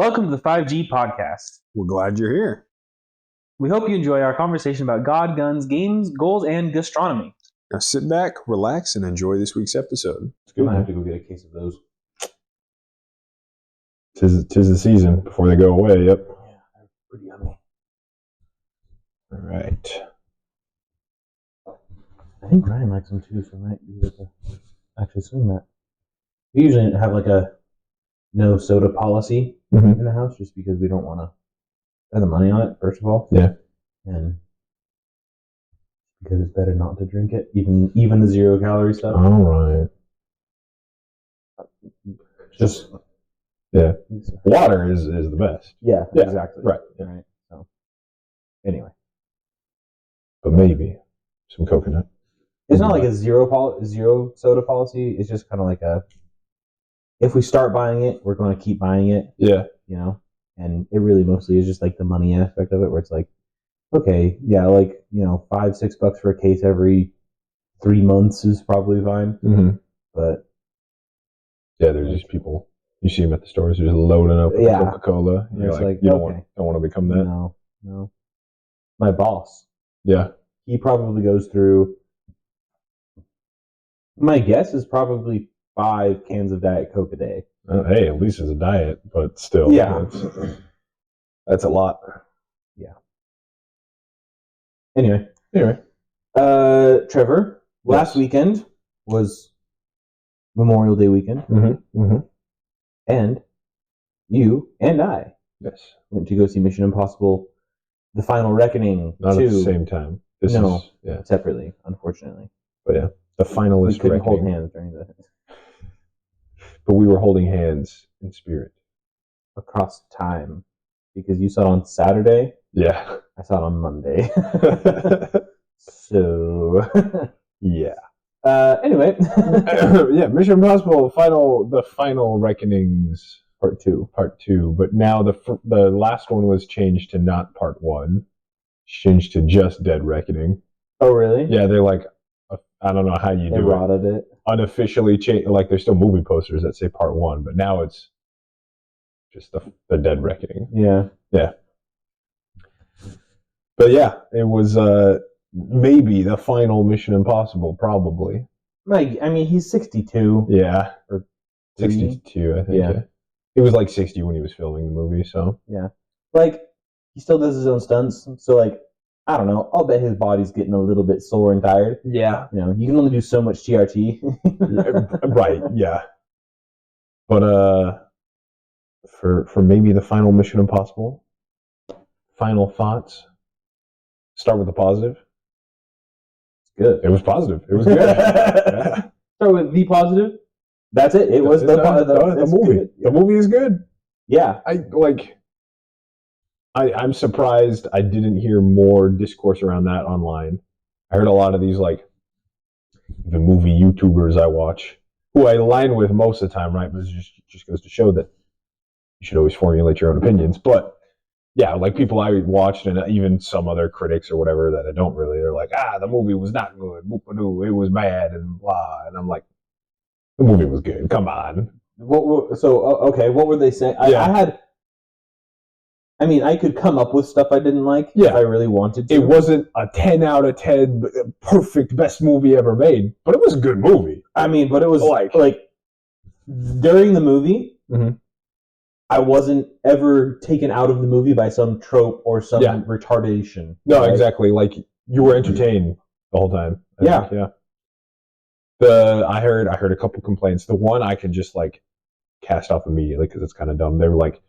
Welcome to the 5G podcast. We're glad you're here. We hope you enjoy our conversation about God, guns, games, goals, and gastronomy. Now sit back, relax, and enjoy this week's episode. I might have to go get a case of those. Tis the season before they go away. Yep. Yeah, they're pretty yummy. All right. I think Ryan likes them too, so I might be able to actually swing that. We usually have like a no soda policy in the house just because we don't want to spend the money on it, first of all. Yeah. And because it's better not to drink it, even the 0 calorie stuff. All right. Just yeah. Water is the best. Yeah, Yeah, exactly. right, yeah. Right. So anyway. But maybe some coconut. It's not like a zero soda policy. It's just kind of like a, if we start buying it, we're going to keep buying it. Yeah. You know, and it really mostly is just like the money aspect of it, where it's like, okay, yeah, like, you know, $5-6 for a case every 3 months is probably fine. Mm-hmm. But yeah, there's just people, you see them at the stores, they're just loading up with Coca-Cola. You're like, you don't okay. want to become that. No. My boss, Yeah. he probably goes through, my guess is probably 5 cans of Diet Coke a day. Hey, at least it's a diet, but still. Yeah. That's a lot. Yeah. Anyway. Trevor, last weekend was Memorial Day weekend. Mm-hmm. Mm-hmm. And you and I Yes. went to go see Mission Impossible: The Final Reckoning. Not at the same time. Separately, unfortunately. But yeah, the We finalist couldn't hold reckoning. hands during the But we were holding hands in spirit. across time, because you saw it on Saturday. Yeah. I saw it on Monday. So Yeah. anyway, Yeah, Mission Impossible the final reckonings part 2. but now the last one was changed to not part 1, changed to just Dead Reckoning. Oh, really? Yeah, they're like, I don't know how you They do it. rotted it. Unofficially change, like there's still movie posters that say part 1, but now it's just the Dead Reckoning. Yeah. But yeah, it was maybe the final Mission Impossible, probably. I mean, he's 62. Yeah, Or 62, I think. Yeah. He was like 60 when he was filming the movie, so. Yeah. Like, he still does his own stunts. So, like, I don't know. I'll bet his body's getting a little bit sore and tired. Yeah. You know, you can only do so much TRT. Right, yeah. But for maybe the final Mission Impossible, final thoughts. Start with the positive. Good. It was positive. It was good. Yeah. Start with the positive. That's it. It was the movie. Good. The movie is good. Yeah. I'm surprised I didn't hear more discourse around that online. I heard a lot of these the movie YouTubers I watch, who I align with most of the time, right? But it just goes to show that you should always formulate your own opinions. But yeah, like people I watched, and even some other critics or whatever that I don't really, they're like, the movie was not good. It was bad and blah. And I'm like, the movie was good. Come on. Okay, what were they saying? I could come up with stuff I didn't like if I really wanted to. It wasn't a 10 out of 10 perfect best movie ever made, but it was a good movie. But it was like during the movie, I wasn't ever taken out of the movie by some trope or some retardation. No, exactly. Like, you were entertained the whole time. I think. I heard a couple complaints. The one I can just cast off immediately because it's kind of dumb. They were like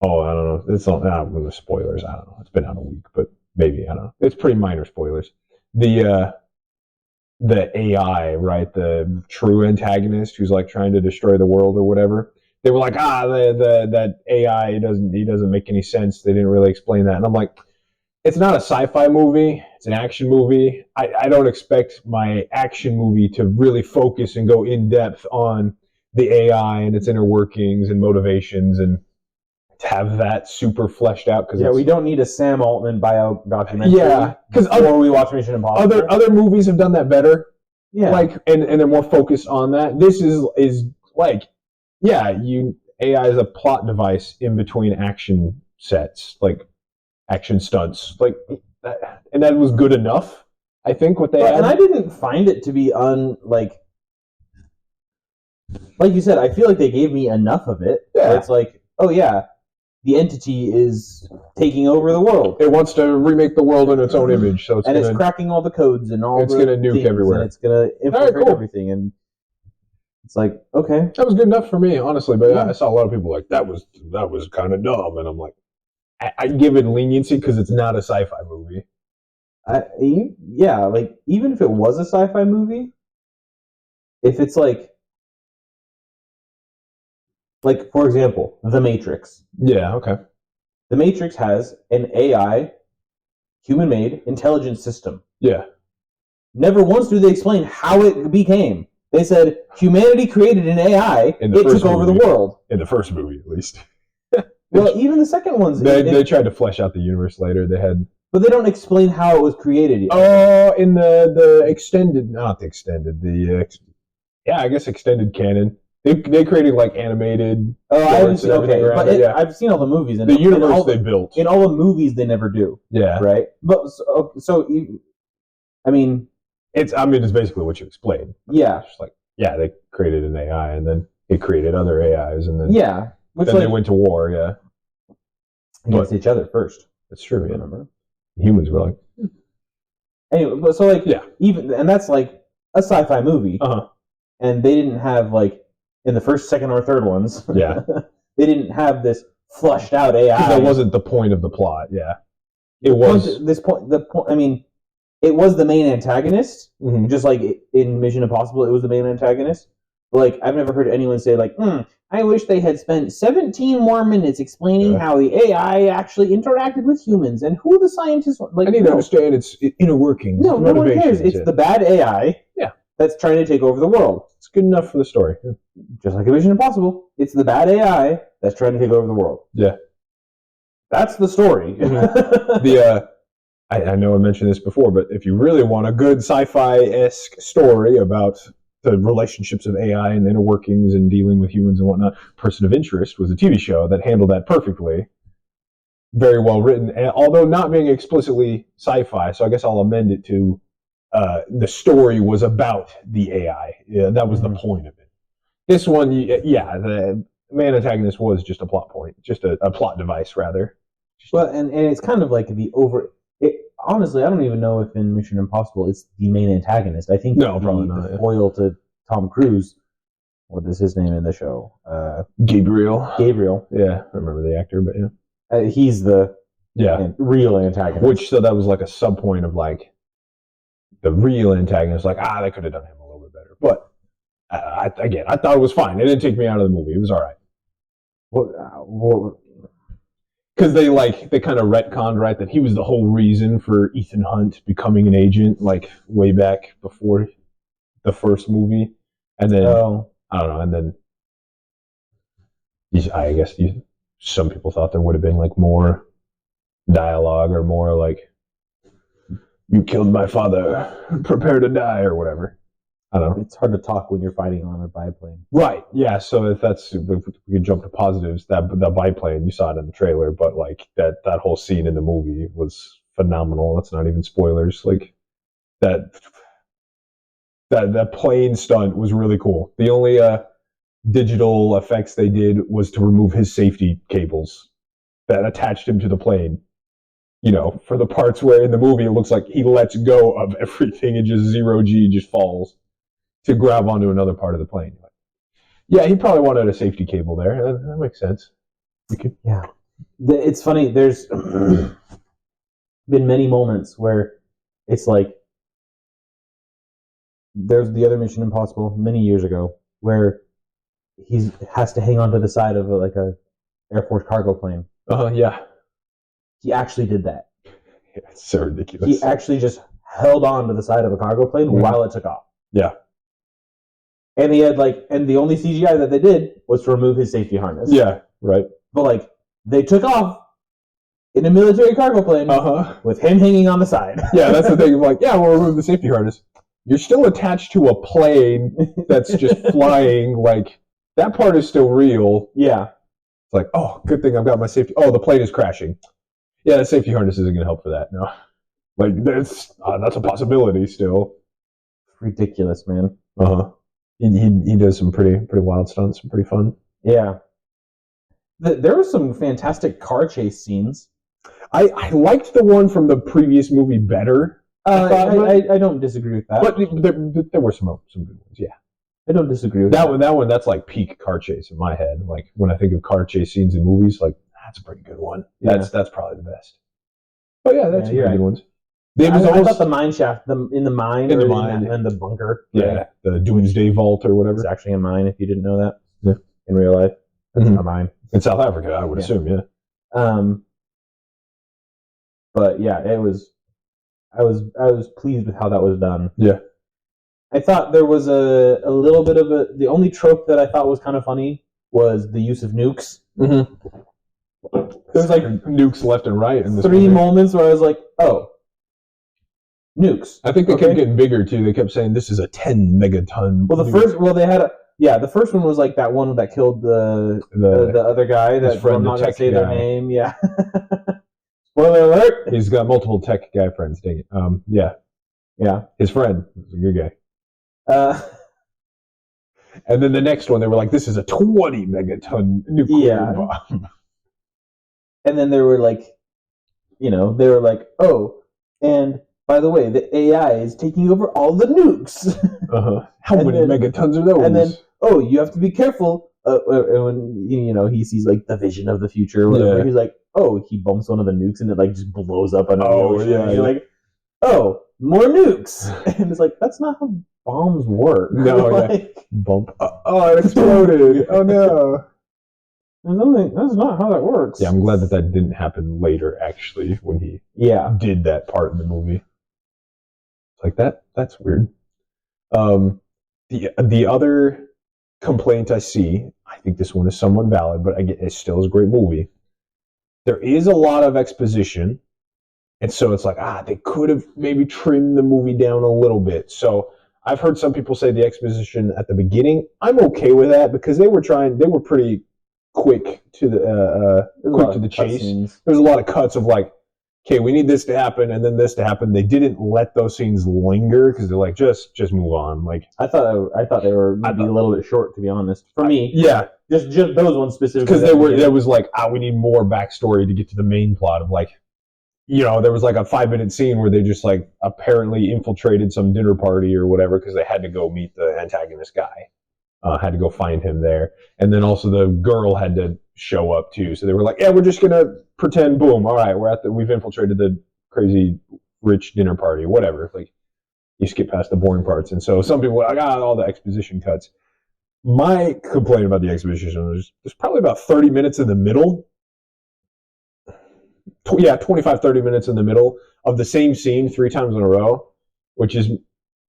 I don't know. It's not the spoilers. I don't know. It's been out a week, but maybe I don't know. It's pretty minor spoilers. The AI, right? The true antagonist who's trying to destroy the world or whatever. They were like, that AI doesn't make any sense. They didn't really explain that. And I'm like, it's not a sci-fi movie. It's an action movie. I don't expect my action movie to really focus and go in depth on the AI and its inner workings and motivations and to have that super fleshed out. We don't need a Sam Altman bio documentary. Yeah, because before we watch Mission Impossible. Other movies have done that better. Yeah, and they're more focused on that. This is AI is a plot device in between action sets, like action stunts, like that, and that was good enough. I think what they had. And I didn't find it to be like you said. I feel like they gave me enough of it. Yeah. It's like, oh yeah, the entity is taking over the world. It wants to remake the world in its own image, so it's cracking all the codes and all. It's going to nuke everywhere. And it's going to infiltrate everything. And it's like, okay, that was good enough for me, honestly. But I saw a lot of people like that was kind of dumb, and I'm like, I give it leniency because it's not a sci-fi movie. Like even if it was a sci-fi movie, if it's like for example, The Matrix. Yeah, okay. The Matrix has an AI, human-made intelligence system. Yeah. Never once do they explain how it became. They said humanity created an AI. It took over the world. In the first movie, at least. Well, even the second ones. They tried to flesh out the universe later. They had, but they don't explain how it was created yet. Oh, in the extended, not the extended, I guess extended canon. They created like animated. Oh, I haven't seen. Okay, but I've seen all the movies. And the universe they built in all the movies they never do. Yeah. Right. But I mean, it's basically what you explained. Yeah. It's just like they created an AI and then it created other AIs and then then they went to war. Yeah. Against each other first. That's true. Yeah. Remember. Humans were like. Anyway, but even and that's like a sci-fi movie. And they didn't have in the first, second, or third ones. Yeah. They didn't have this flushed out AI. That wasn't the point of the plot. Yeah. It was the point. I mean, it was the main antagonist, just like in Mission Impossible, it was the main antagonist. But I've never heard anyone say I wish they had spent 17 more minutes explaining how the AI actually interacted with humans and who the scientists were. I need to understand its inner workings. No one cares. It's the bad AI. Yeah. That's trying to take over the world. It's good enough for the story. Yeah. Just like a Mission Impossible, it's the bad AI that's trying to take over the world. Yeah. That's the story. I know I mentioned this before, but if you really want a good sci-fi-esque story about the relationships of AI and inner workings and dealing with humans and whatnot, Person of Interest was a TV show that handled that perfectly. Very well written, although not being explicitly sci-fi, so I guess I'll amend it to the story was about the AI. Yeah, that was the point of it. This one, the main antagonist was just a plot point, just a plot device, rather. Well, and it's kind of like honestly, I don't even know if in Mission Impossible it's the main antagonist. I think probably not. The foil to Tom Cruise. What is his name in the show? Gabriel. Yeah, I remember the actor, but yeah. He's the real antagonist. So that was like a sub point of the real antagonist. They could have done him a little bit better. But I thought it was fine. It didn't take me out of the movie. It was all right. Because they kind of retconned, right, that he was the whole reason for Ethan Hunt becoming an agent, way back before the first movie, and then I don't know, and then I guess some people thought there would have been more dialogue or more "You killed my father, prepare to die" or whatever. I don't know. It's hard to talk when you're fighting on a biplane. Right. Yeah. So if we could jump to positives, that biplane, you saw it in the trailer, but that whole scene in the movie was phenomenal. That's not even spoilers. That plane stunt was really cool. The only digital effects they did was to remove his safety cables that attached him to the plane. For the parts where in the movie it looks like he lets go of everything and just 0G just falls to grab onto another part of the plane. Yeah, he probably wanted a safety cable there. That makes sense. Yeah. It's funny. There's been many moments where it's there's the other Mission Impossible many years ago where he has to hang onto the side of a Air Force cargo plane. Yeah. He actually did that. Yeah, it's so ridiculous. He actually just held on to the side of a cargo plane while it took off. Yeah. And he had and the only CGI that they did was to remove his safety harness. Yeah, right. But they took off in a military cargo plane with him hanging on the side. Yeah, that's the thing. We'll remove the safety harness. You're still attached to a plane that's just flying. that part is still real. Yeah. It's like, oh, good thing I've got my safety. Oh, the plane is crashing. Yeah, the safety harness isn't going to help for that. No, like that's a possibility still. Ridiculous, man. He does some pretty wild stunts, some pretty fun. Yeah. There were some fantastic car chase scenes. I liked the one from the previous movie better. I don't disagree with that. But there were some good ones. Yeah, I don't disagree with that one. That one, that's like peak car chase in my head. Like when I think of car chase scenes in movies, like that's a pretty good one. That's probably the best. But yeah, that's pretty good ones. I thought the mine shaft, in the mine, in the bunker. Yeah, the Doomsday Vault or whatever. It's actually a mine. If you didn't know that, in real life, it's a mine in South Africa. I would assume, yeah. But yeah, it was. I was pleased with how that was done. Yeah. I thought there was a little bit of the only trope that I thought was kind of funny was the use of nukes. Mm-hmm. There's like nukes left and right in this 3 moments where I was like, oh, nukes. I think they kept getting bigger too. They kept saying this is a 10 megaton. Well, the first one was like that one that killed the other guy. That friend, I'm not going to say their name. Yeah. Spoiler alert! He's got multiple tech guy friends. Dang it. Yeah. His friend was a good guy. And then the next one, they were like, "This is a 20 megaton nuclear bomb." And then they were like, "Oh, and by the way, the AI is taking over all the nukes." How many megatons are those? And then, oh, you have to be careful. When he sees like the vision of the future, or whatever, he's like, "Oh," he bumps one of the nukes and it like just blows up under the ocean. And you're like, "Oh, more nukes!" And it's like that's not how bombs work. No, bump. Oh, it exploded. Oh no. That's not how that works. Yeah, I'm glad that didn't happen later. Actually, when he did that part in the movie, it's like that's weird. The other complaint I see, I think this one is somewhat valid, but it still is a great movie. There is a lot of exposition, and so it's like they could have maybe trimmed the movie down a little bit. So I've heard some people say the exposition at the beginning. I'm okay with that because they were pretty quick to the chase. There's a lot of cuts of like, okay, we need this to happen and then this to happen. They didn't let those scenes linger because they're like, just move on. Like I thought they were maybe a little bit short, to be honest. For me, just those ones specifically. Because there was like, we need more backstory to get to the main plot of like, there was like a 5-minute scene where they just like apparently infiltrated some dinner party or whatever because they had to go meet the antagonist guy. Had to go find him there. And then also the girl had to show up too. So they were like, yeah, we're just going to pretend, boom, all right, we've infiltrated the crazy rich dinner party, whatever. Like, you skip past the boring parts. And so some people were like, all the exposition cuts. My complaint about the exposition was there's probably about 30 minutes in the middle. 25, 30 minutes in the middle of the same scene 3 times in a row, which is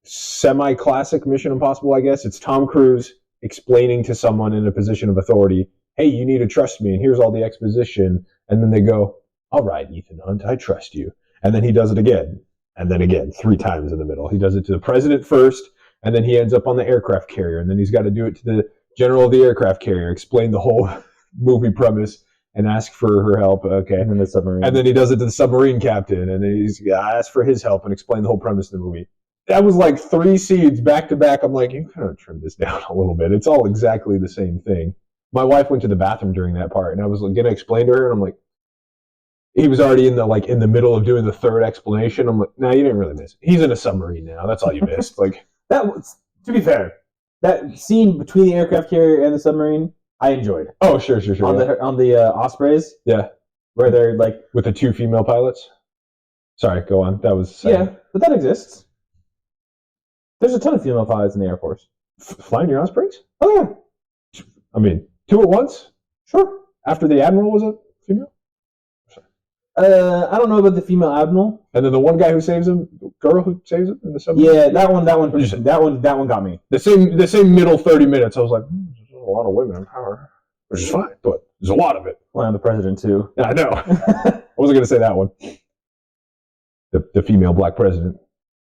semi-classic Mission Impossible, I guess. It's Tom Cruise explaining to someone in a position of authority, hey, you need to trust me, and here's all the exposition. And then they go, all right, Ethan Hunt, I trust you. And then he does it again, and then again, 3 times in the middle. He does it to the president first, and then he ends up on the aircraft carrier, and then he's got to do it to the general of the aircraft carrier, explain the whole movie premise, and ask for her help. Okay. And then the submarine. And then he does it to the submarine captain, and then he's asked for his help and explain the whole premise of the movie. That was like 3 scenes back to back. I'm like, you kind of trim this down a little bit. It's all exactly the same thing. My wife went to the bathroom during that part, and I was going to explain to her, and I'm like, he was already in the middle of doing the 3rd explanation. I'm like, no, you didn't really miss it. He's in a submarine now. That's all you missed. Like that was, to be fair, that scene between the aircraft carrier and the submarine, I enjoyed. Oh, sure. On the Ospreys, where they're like with the 2 female pilots. Sorry, go on. That was but that exists. There's a ton of female pilots in the Air Force. Flying your Ospreys? Oh yeah. I mean, 2 at once? Sure. After the Admiral was a female? I don't know about the female admiral. And then the one guy who saves him, the girl who saves him in the submarine. Yeah, that one got me. The same middle 30 minutes. I was like, there's a lot of women in power, which is fine, but there's a lot of it. Well, I'm the president too. Yeah, I know. I wasn't going to say that one. The female black president.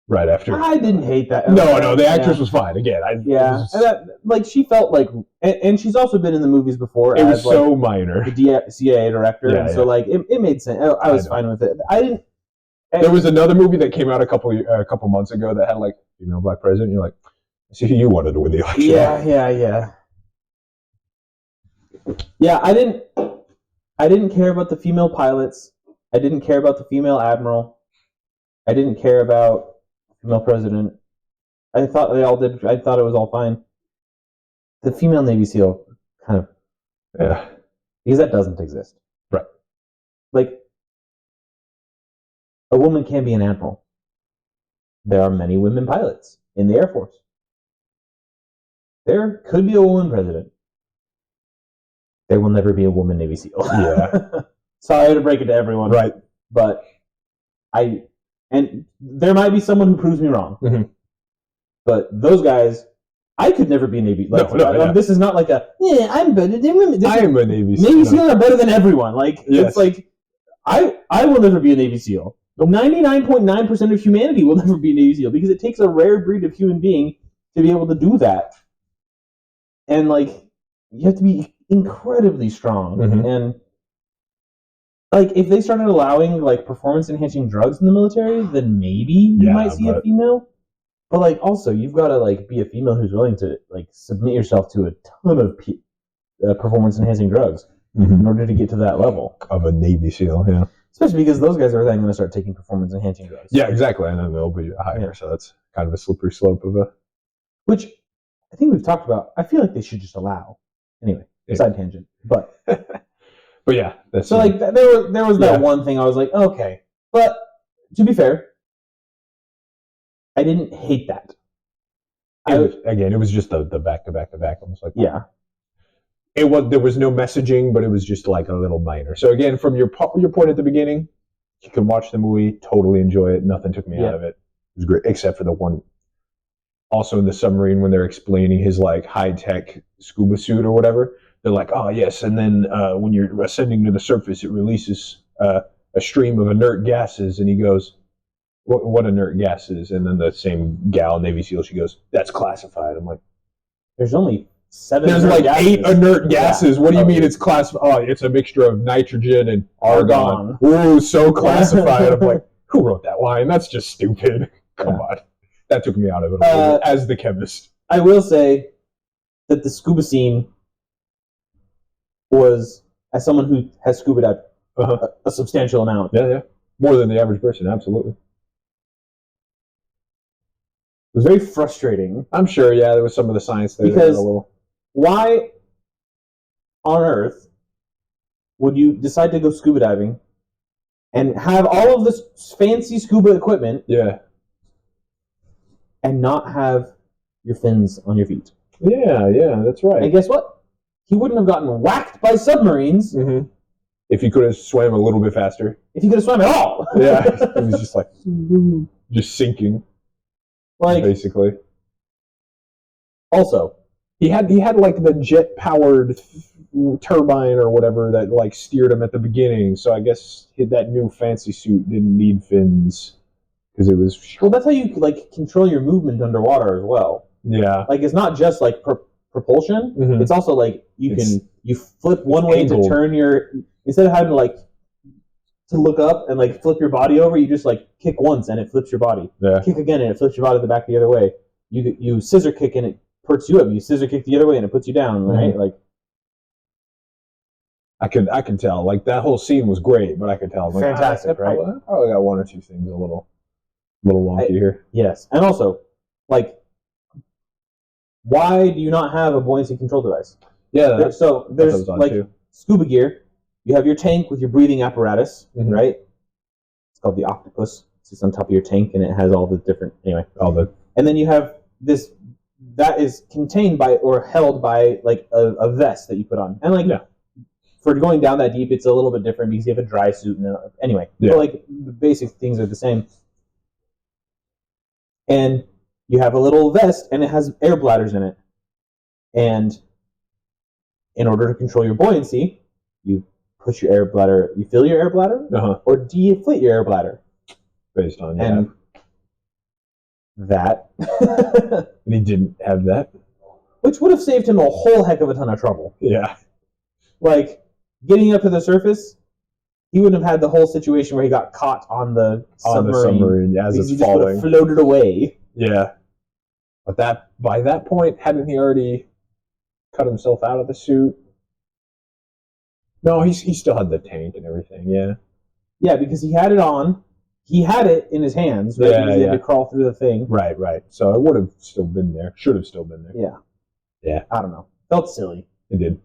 right after. I didn't hate that. No, the actress was fine. Again, yeah, and that, she felt like, and she's also been in the movies before. It was as, so minor. The CIA director, Yeah, and so it made sense. I was fine with it. I didn't. There was another movie that came out a couple months ago that had like female black president. You're like, see who you wanted to win the election. Yeah, I didn't care about the female pilots. I didn't care about the female admiral. I didn't care about the female president. I thought they all did. I thought it was all fine. The female Navy SEAL, kind of, because that doesn't exist. Right. Like, a woman can be an admiral. There are many women pilots in the Air Force. There could be a woman president. There will never be a woman Navy SEAL. Yeah. Sorry to break it to everyone. Right. But and there might be someone who proves me wrong. Mm-hmm. But those guys, I could never be Navy. Like, this is not like I'm better than women. I am a Navy SEAL. Navy SEAls are better than everyone. Like, yes. It's like, I will never be a Navy SEAL. 99.9% of humanity will never be a Navy SEAL because it takes a rare breed of human being to be able to do that. And, like, you have to be incredibly strong. Mm-hmm. And, like, if they started allowing, like, performance-enhancing drugs in the military, then maybe you might see a female. But, like, also, you've got to, like, be a female who's willing to, like, submit yourself to a ton of performance-enhancing drugs in order to get to that level. Of a Navy SEAL, yeah. Especially because those guys are then going to start taking performance-enhancing drugs. Yeah, exactly. And then they'll be higher, so that's kind of a slippery slope of a... Which I think we've talked about. I feel like they should just allow. Anyway, side tangent. But but yeah. That's so, like, there was that one thing I was like, okay. But to be fair, I didn't hate that. It was just the back-to-back. Almost like... Yeah. There was no messaging, but it was just like a little minor. So again, from your point at the beginning, you can watch the movie, totally enjoy it. Nothing took me out of it. It was great, except for the one. Also in the submarine, when they're explaining his like high-tech scuba suit or whatever, they're like, "Oh yes," and then when you're ascending to the surface, it releases a stream of inert gases, and he goes, "What inert gases?" And then the same gal, Navy SEAL, she goes, "That's classified." I'm like, "There's only 7 There's like gases. 8 inert gases. Yeah. What do you mean it's classified? Oh, it's a mixture of nitrogen and argon. Ooh, so classified. I'm like, who wrote that line? That's just stupid. Come on. That took me out of it as the chemist. I will say that the scene was, as someone who has scuba dived a substantial amount. Yeah. More than the average person, absolutely. It was very frustrating. I'm sure, there was some of the science there. Because a little... why on earth would you decide to go scuba diving and have all of this fancy scuba equipment and not have your fins on your feet? Yeah, that's right. And guess what? He wouldn't have gotten whacked by submarines if he could have swam a little bit faster. If he could have swam at all. Yeah, it was just like just sinking, like basically. Also, he had like the jet powered turbine or whatever that like steered him at the beginning. So I guess that new fancy suit didn't need fins because it was. Well, that's how you like control your movement underwater as well. Yeah, like it's not just like propulsion. It's also like you flip one way angled. To turn your, instead of having to look up and like flip your body over, you just like kick once and it flips your body. Yeah. Kick again and it flips your body the back the other way. You scissor kick and it perks you up. You scissor kick the other way and it puts you down. Right? Like I could tell. Like that whole scene was great, but I could tell. Like, fantastic, right? I probably got one or two things a little wonky here. Yes, and also like, why do you not have a buoyancy control device? Yeah. There's like scuba gear. You have your tank with your breathing apparatus, right? It's called the octopus. It's just on top of your tank, and it has all the different And then you have this that is contained by or held by like a vest that you put on, and like for going down that deep, it's a little bit different because you have a dry suit. And anyway, but like the basic things are the same. And you have a little vest, and it has air bladders in it. And in order to control your buoyancy, you push your air bladder, you fill your air bladder, or deflate your air bladder. Based on, And that. And he didn't have that. Which would have saved him a whole heck of a ton of trouble. Yeah. Like, getting up to the surface, he wouldn't have had the whole situation where he got caught on the submarine as it's he just would falling. have floated away. Yeah. But by that point, hadn't he already cut himself out of the suit? No, he still had the tank and everything, yeah. Yeah, because he had it on. He had it in his hands, right? Yeah, because he had to crawl through the thing. Right. So it would have still been there. Should have still been there. Yeah. Yeah. I don't know. Felt silly. It did.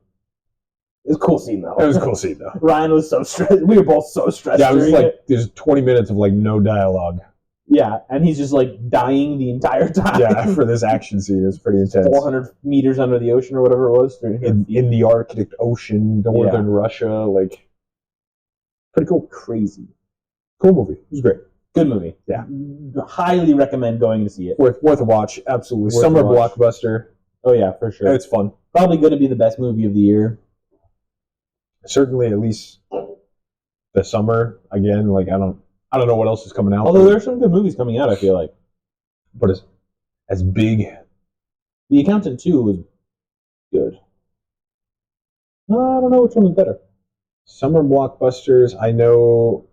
It was a cool scene, though. It was a cool scene, though. Ryan was so stressed. We were both so stressed. Yeah, it was like, it. there's 20 minutes of like no dialogue. Yeah, and he's just like dying the entire time. Yeah, for this action scene. It's pretty intense. 400 meters under the ocean or whatever it was. In the Arctic Ocean, northern Russia, like, pretty cool. Crazy. Cool movie. It was great. Good movie. Yeah. Highly recommend going to see it. Worth a watch. Absolutely. Worth Summer a watch. blockbuster. Oh yeah, for sure. It's fun. Probably going to be the best movie of the year. Certainly, at least the summer. Again, like I don't know what else is coming out. Although there's some good movies coming out, I feel like. But as big. The Accountant 2 was good. I don't know which one was better. Summer blockbusters. I know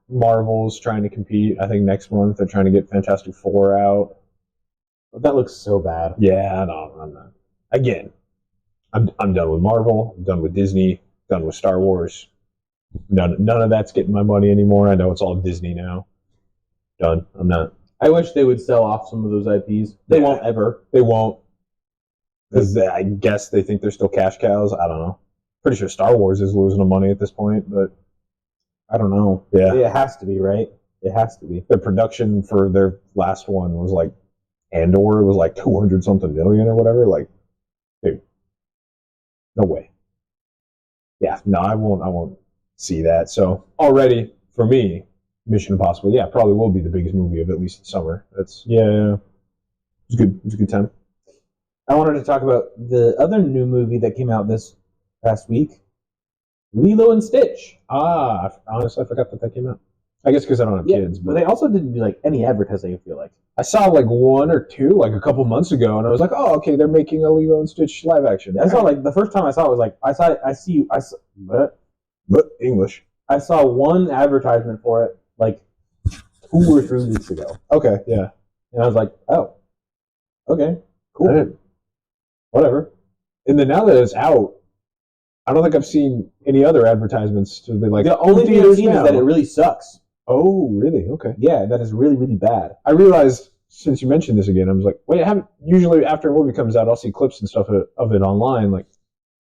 Marvel's trying to compete. I think next month they're trying to get Fantastic Four out. That looks so bad. Yeah, no, I'm not. Again, I'm done with Marvel. I'm done with Disney. Done with Star Wars. None of that's getting my money anymore. I know it's all Disney now. Done. I'm not. I wish they would sell off some of those IPs. They won't ever. They won't. Because I guess they think they're still cash cows. I don't know. Pretty sure Star Wars is losing them money at this point, but I don't know. Yeah. It has to be, right? It has to be. The production for their last one was like Andor was like 200 something million or whatever. Like, dude, no way. Yeah, no, I won't see that. So already for me, Mission Impossible, yeah, probably will be the biggest movie of at least the summer. That's it's good. It was a good time. I wanted to talk about the other new movie that came out this past week, Lilo and Stitch. Honestly, I forgot that came out. I guess because I don't have kids. But they also didn't do like any advertising, I feel like. I saw like one or two like a couple months ago, and I was like, oh, okay, they're making a Lilo and Stitch live action. I saw like the first time I saw it was like But English. I saw one advertisement for it like 2 or 3 weeks ago. Okay, yeah. And I was like, oh, okay, cool. Whatever. And then now that it's out, I don't think I've seen any other advertisements to be like. The only thing I've seen is that it really sucks. Oh, really? Okay. Yeah, that is really, really bad. I realized since you mentioned this again, I was like, wait, I haven't. Usually after a movie comes out, I'll see clips and stuff of it online. Like,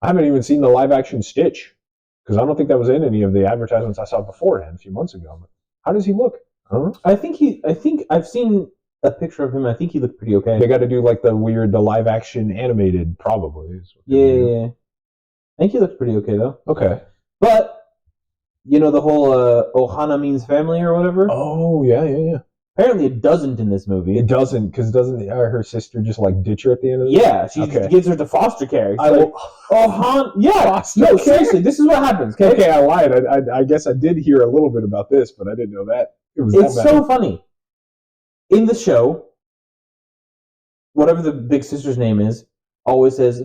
I haven't even seen the live action Stitch because I don't think that was in any of the advertisements I saw beforehand a few months ago. But how does he look? I don't know. I think I've seen a picture of him. I think he looked pretty okay. They got to do like the live action animated, probably. Yeah. I think he looks pretty okay though. Okay. But you know the whole Ohana means family or whatever. Oh yeah. Apparently it doesn't in this movie. It doesn't because doesn't her sister just like ditch her at the end of the Yeah, she gives her to foster care. Ohana. Yeah. Foster no, care? seriously, this is what happens. Okay, I lied. I guess I did hear a little bit about this, but I didn't know that. It's so funny. In the show, whatever the big sister's name is, always says,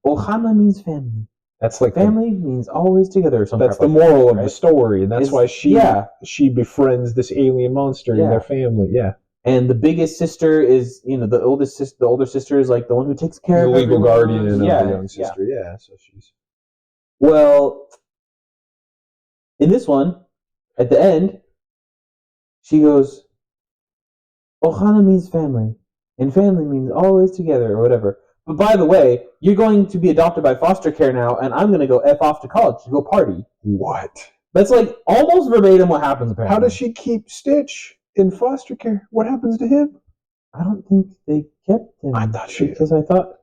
Ohana means family. That's like family means always together or something. That's the moral of the story, and that's why she befriends this alien monster in their family. Yeah. And the biggest sister is, the older sister is like the one who takes care of the legal everyone. guardian of the young sister. Yeah. So she's. Well, in this one, at the end, she goes, Ohana means family, and family means always together, or whatever. But by the way, you're going to be adopted by foster care now, and I'm going to go F off to college to go party. What? That's like almost verbatim what happens, apparently. How does she keep Stitch in foster care? What happens to him? I don't think they kept him. I thought she... Because I thought...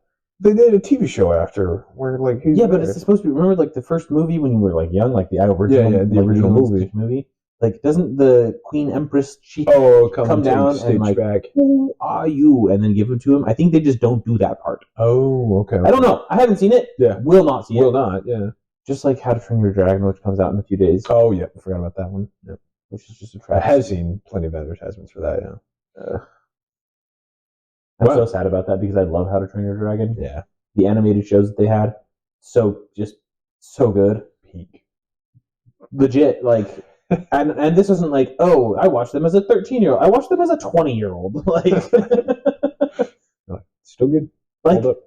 They did a TV show after where like he's but it's supposed to be... Remember like the first movie when you were like young, like the original... Yeah, the original movie. Like, doesn't the Queen Empress chief come down and like, back. Who are you? And then give him to him? I think they just don't do that part. Oh, okay. I don't know. I haven't seen it. Yeah. Will not see it. Will not, yeah. Just like How to Train Your Dragon, which comes out in a few days. Oh, yeah. I forgot about that one. Yeah. Which is just a trash. I have seen plenty of advertisements for that, yeah. I'm Wow. so sad about that because I love How to Train Your Dragon. Yeah. The animated shows that they had, so good. Peak. Legit, like, and this wasn't like, oh, I watched them as a 13-year-old. I watched them as a 20-year-old. Like, Still good. like Hold up.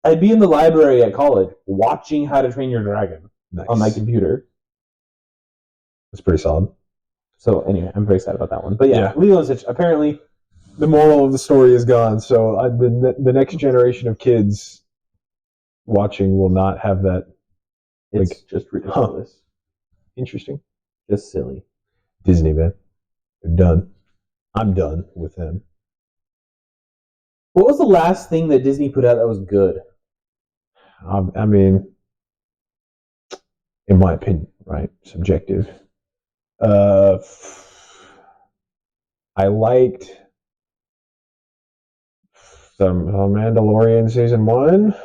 I'd be in the library at college watching How to Train Your Dragon Nice. on my computer. That's pretty solid. So anyway, I'm very sad about that one. But yeah. Lilo and Stitch, apparently. The moral of the story is gone. So the next generation of kids watching will not have that. It's just ridiculous. Interesting. Just silly. Disney, man. They're done. I'm done with them. What was the last thing that Disney put out that was good? I mean, in my opinion, right? Subjective. I liked the Mandalorian season 1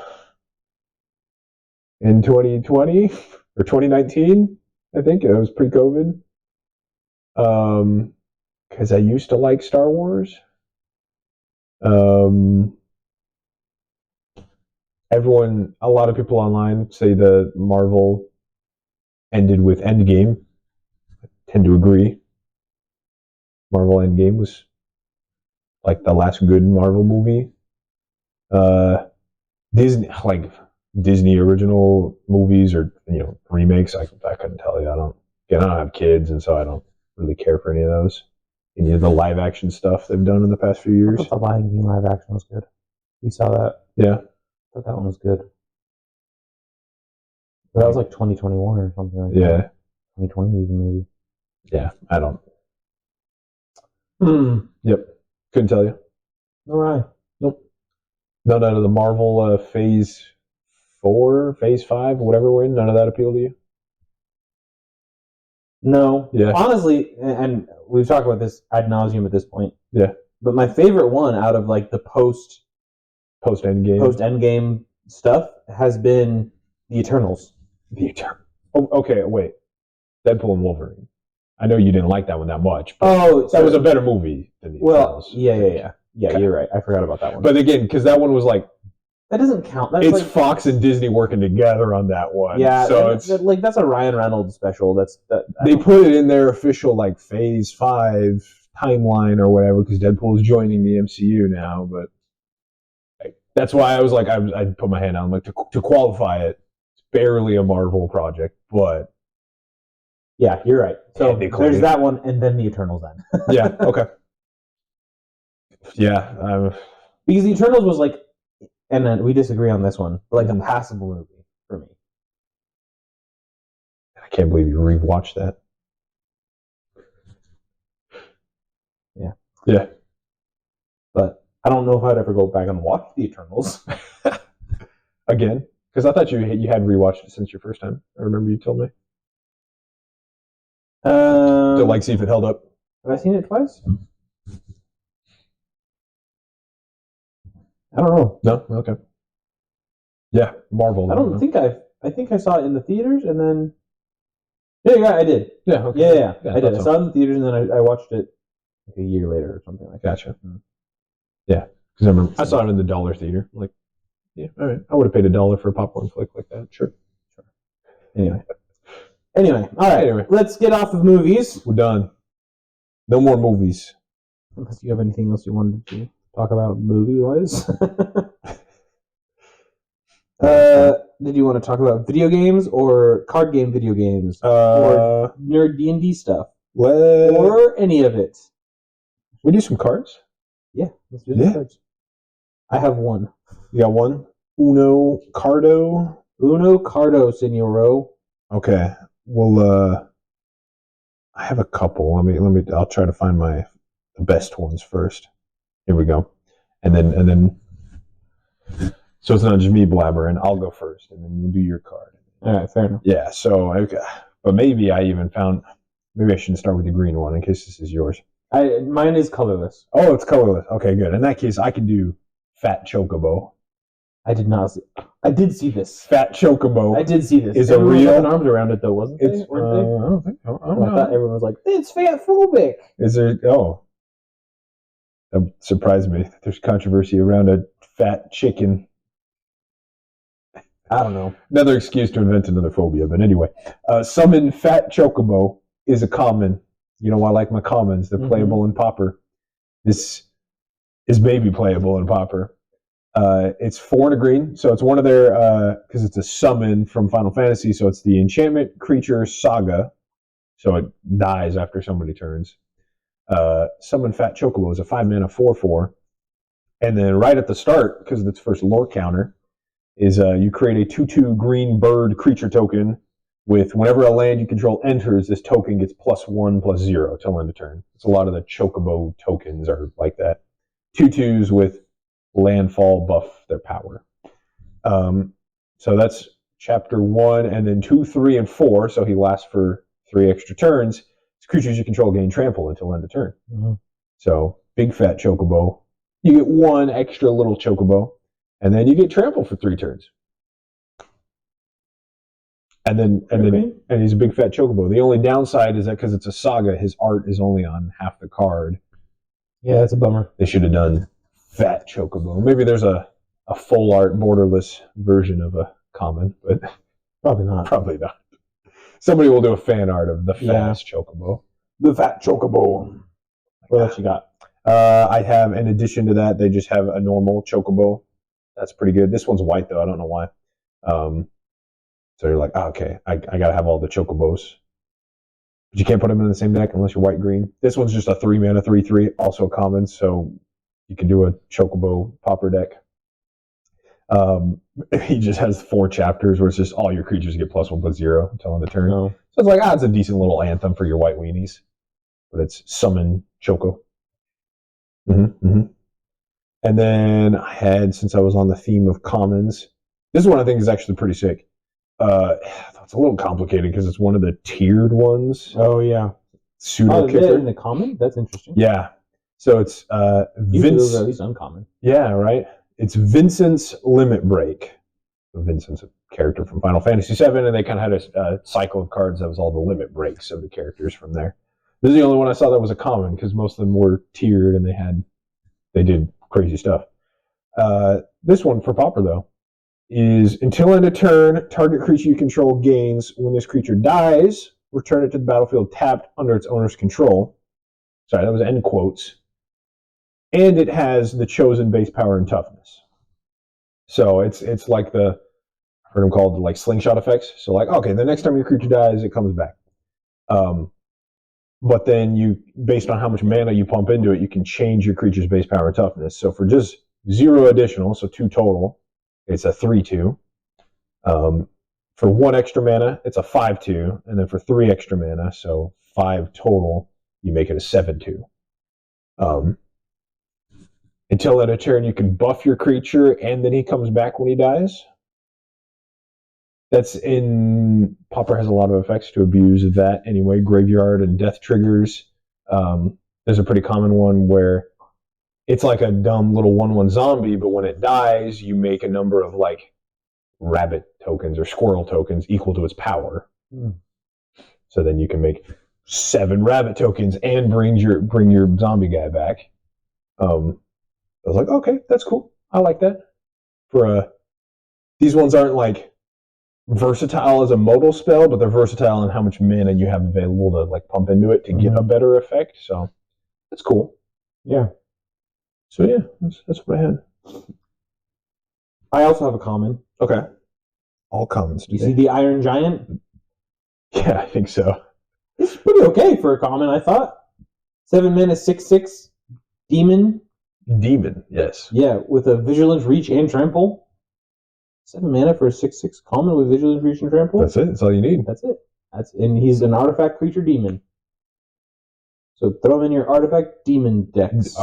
in 2020 or 2019. I think it was pre-COVID. Because I used to like Star Wars. A lot of people online say the Marvel ended with Endgame. I tend to agree. Marvel Endgame was like the last good Marvel movie. Disney original movies or remakes. I couldn't tell you. I don't have kids, and so I don't really care for any of those. Any of the live action stuff they've done in the past few years. I thought the Lion King live action was good. We saw that. Yeah. I thought that one was good. But that was like 2021 or something like that. Yeah. 2020 even maybe. Yeah. I don't. Yep. Couldn't tell you. All right. Nope. None of the Marvel Phase 4, Phase 5, whatever we're in. None of that appealed to you. No. Yeah. Honestly, and we've talked about this ad nauseum at this point. Yeah. But my favorite one out of like the post Endgame stuff has been the Eternals. The Eternals. Oh, okay, wait. Deadpool and Wolverine. I know you didn't like that one that much. But that was a better movie than the Eternals. Yeah. Okay. You're right. I forgot about that one. But again, because that one was like, that doesn't count. That's it's like Fox and Disney working together on that one. Yeah, so it's like that's a Ryan Reynolds special. They put it in their official like Phase 5 timeline or whatever because Deadpool is joining the MCU now. But that's why I was like, I'd put my hand out. I'm like, to qualify it, it's barely a Marvel project, but yeah, you're right. So there's that one, and then the Eternals. Then yeah, okay, yeah, because the Eternals was like. And then we disagree on this one, but like a passable movie for me. I can't believe you rewatched that. Yeah. Yeah. But I don't know if I'd ever go back and watch the Eternals again, because I thought you had rewatched it since your first time. I remember you told me. To like see if it held up. Have I seen it twice? I don't know. No? Okay. Yeah, Marvel. I think I saw it in the theaters and then. Yeah, I did. Yeah, okay. Yeah, I did. I saw it in the theaters and then I watched it like a year later or something like that. Gotcha. Yeah, because I remember I saw it in the dollar theater. Like, yeah, all right. I would have paid $1 for a popcorn flick like that. Sure. Anyway, all right. Anyway, let's get off of movies. We're done. No more movies. Unless you have anything else you wanted to talk about movie-wise. Did you want to talk about video games or card game video games? Or nerd D&D stuff? Or any of it? We do some cards? Yeah, let's do some cards. I have one. You got one? Uno Cardo, Signoro. Okay. Well, I have a couple. I'll try to find the best ones first. Here we go. And then so it's not just me blabbering. I'll go first, and then you'll do your card. All right, fair enough. Yeah. So, but maybe I shouldn't start with the green one in case this is yours. Mine is colorless. Oh, it's colorless. Okay, good. In that case, I can do Fat Chocobo. I did not see. I did see this. Fat Chocobo. I did see this. Is a real having arms around it though, wasn't it? Weren't they? I don't think. I don't know. I thought everyone was like, "It's fat phobic." Is there? Oh. That surprised me that there's controversy around a fat chicken. I don't know. Another excuse to invent another phobia, but anyway. Summon Fat Chocobo is a common. You know, I like my commons. They're playable in Pauper. This is maybe playable in Pauper. It's 4 and a green, so it's one of their, because it's a summon from Final Fantasy, so it's the enchantment creature saga, so it dies after somebody turns. Summon Fat Chocobo is a 5 mana 4/4, and then right at the start, because of its first lore counter, is you create a 2/2 green bird creature token with whenever a land you control enters, this token gets +1/+0 till end of turn. It's a lot of the Chocobo tokens are like that. 2/2s with landfall buff their power. So that's chapter 1, and then 2, 3, and 4. So he lasts for 3 extra turns. Creatures you control gain trample until end of turn. So big fat Chocobo. You get 1 extra little Chocobo, and then you get trample for 3 turns. And he's a big fat Chocobo. The only downside is that because it's a saga, his art is only on half the card. Yeah, that's a bummer. They should have done Fat Chocobo. Maybe there's a full art borderless version of a common, but probably not. Probably not. Somebody will do a fan art of the fattest Chocobo. The Fat Chocobo. What else you got? I have, in addition to that, they just have a normal Chocobo. That's pretty good. This one's white, though. I don't know why. So you're like, okay, I got to have all the Chocobos. But you can't put them in the same deck unless you're white-green. This one's just a 3 mana 3/3, also common, so you can do a Chocobo Pauper deck. He just has 4 chapters where it's just all your creatures get +1/+0 until end of turn. Oh. So it's like, it's a decent little anthem for your white weenies. But it's summon Choco. And then I had, since I was on the theme of commons, this one I think is actually pretty sick. It's a little complicated because it's one of the tiered ones. Oh, yeah. Pseudo Kicker in the common? That's interesting. Yeah. So it's those are at least uncommon. Yeah, right. It's Vincent's Limit Break. So Vincent's a character from Final Fantasy VII, and they kind of had a cycle of cards that was all the limit breaks of the characters from there. This is the only one I saw that was a common because most of them were tiered and they did crazy stuff. This one for Pauper though is until end of turn, target creature you control gains. When this creature dies, return it to the battlefield tapped under its owner's control. Sorry, that was end quotes. And it has the chosen base power and toughness. So it's like I heard them called like slingshot effects. So like, okay, the next time your creature dies, it comes back. But then based on how much mana you pump into it, you can change your creature's base power and toughness. So for just 0 additional, so 2 total, it's a 3/2. For 1 extra mana, it's a 5/2. And then for 3 extra mana, so 5 total, you make it a 7/2. Until end of turn, you can buff your creature, and then he comes back when he dies. That's in Pauper has a lot of effects to abuse that anyway. Graveyard and death triggers. There's a pretty common one where it's like a dumb little 1/1 zombie, but when it dies, you make a number of like rabbit tokens or squirrel tokens equal to its power. So then you can make 7 rabbit tokens and bring your zombie guy back. I was like, okay, that's cool. I like that. These ones aren't like versatile as a modal spell, but they're versatile in how much mana you have available to like pump into it to get a better effect. So that's cool. Yeah. So yeah, that's what I had. I also have a common. Okay. All commons. You see the Iron Giant? Yeah, I think so. It's pretty okay for a common, I thought. 7 mana, 6/6 demon. Demon, yes. Yeah, with a vigilance, reach, and trample. 7 mana for a 6/6 common with vigilance, reach, and trample. That's it. That's all you need. That's it. And he's an artifact creature demon. So throw him in your artifact demon decks.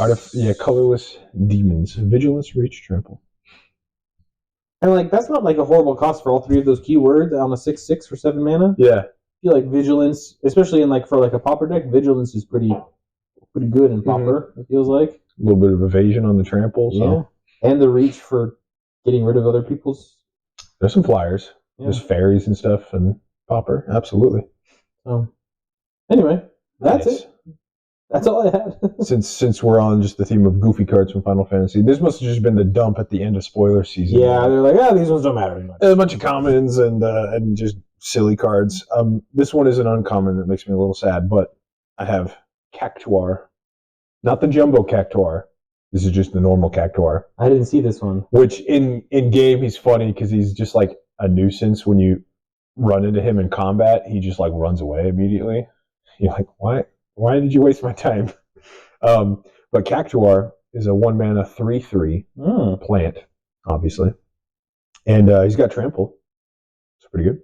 Colorless demons. Vigilance, reach, trample. And like that's not like a horrible cost for all 3 of those keywords on a 6/6 for 7 mana. Yeah. I feel like vigilance, especially in like for like a Pauper deck, vigilance is pretty good in Pauper. It feels like a little bit of evasion on the trample. So. Yeah, and the reach for getting rid of other people's. There's some flyers. Yeah. There's fairies and stuff and Pauper. Absolutely. Anyway, that's it. That's all I had. since we're on just the theme of goofy cards from Final Fantasy, this must have just been the dump at the end of spoiler season. Yeah, they're like, these ones don't matter anymore. A bunch of commons and just silly cards. This one is an uncommon that makes me a little sad, but I have Cactuar, not the jumbo Cactuar. This is just the normal Cactuar. I didn't see this one. Which in game he's funny because he's just like a nuisance. When you run into him in combat, he just like runs away immediately. You're like, why? Why did you waste my time? But Cactuar is a 1-mana 3/3 plant, obviously. And he's got trample. It's pretty good.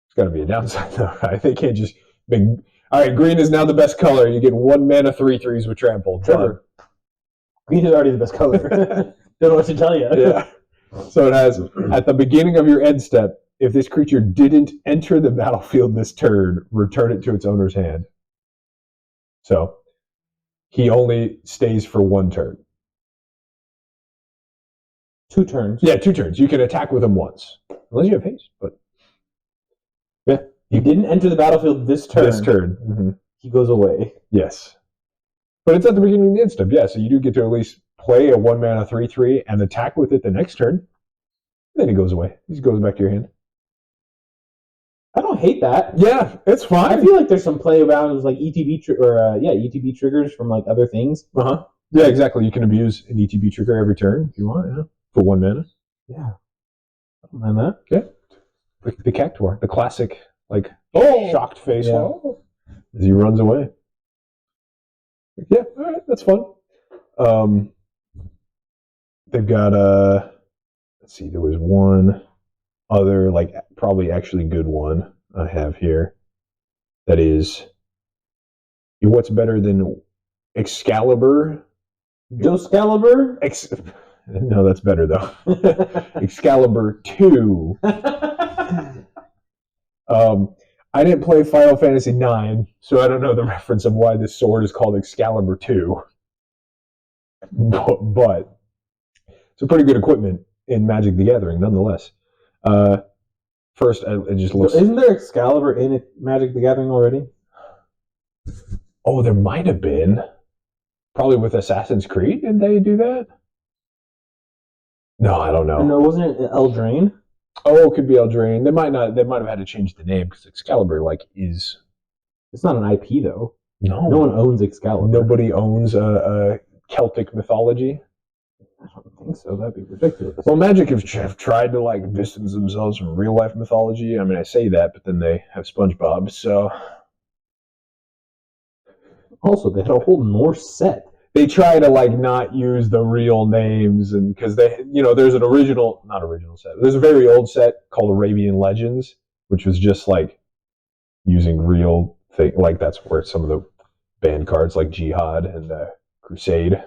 It's got to be a downside, though, right? They can't just make... All right, green is now the best color. You get 1-mana 3/3s with trample. Trevor. Green is already the best color. Don't know what to tell you. Yeah. So it has, at the beginning of your end step, if this creature didn't enter the battlefield this turn, return it to its owner's hand. So he only stays for 1 turn. 2 turns. Yeah, 2 turns. You can attack with him once. Unless you have haste, but yeah. He didn't enter the battlefield this turn. This turn. Mm-hmm. He goes away. Yes. But it's at the beginning of the end step, yeah, so you do get to at least play a 1-mana 3/3 and attack with it the next turn. Then he goes away. He goes back to your hand. I don't hate that. Yeah, it's fine. I feel like there's some play around with like ETB ETB triggers from like other things. Uh-huh. Yeah, exactly. You can abuse an ETB trigger every turn if you want, yeah. For 1 mana. Yeah. I don't mind that. Yeah. The Cactuar, the classic, like, shocked face as he runs away. Yeah, all right, that's fun. They've got, let's see, there was one other, like, probably actually good one I have here that is, what's better than Excalibur? Doscalibur? No, that's better, though. Excalibur 2. I didn't play Final Fantasy IX, so I don't know the reference of why this sword is called Excalibur 2. But it's a pretty good equipment in Magic the Gathering, nonetheless. First, it just looks... Isn't there Excalibur in Magic the Gathering already? Oh, there might have been. Probably with Assassin's Creed, did they do that? No, I don't know. No, wasn't it Eldraine? Oh, it could be Eldraine. They might not. They might have had to change the name because Excalibur, like, is... It's not an IP, though. No. No one owns Excalibur. Nobody owns Celtic mythology. I don't think so. That'd be ridiculous. Well, Magic have tried to, like, distance themselves from real-life mythology. I mean, I say that, but then they have SpongeBob, so... Also, they had a whole Norse set. They try to, like, not use the real names, and because they, there's an not original set. There's a very old set called Arabian Legends, which was just like using real thing. Like that's where some of the banned cards, like Jihad and Crusade,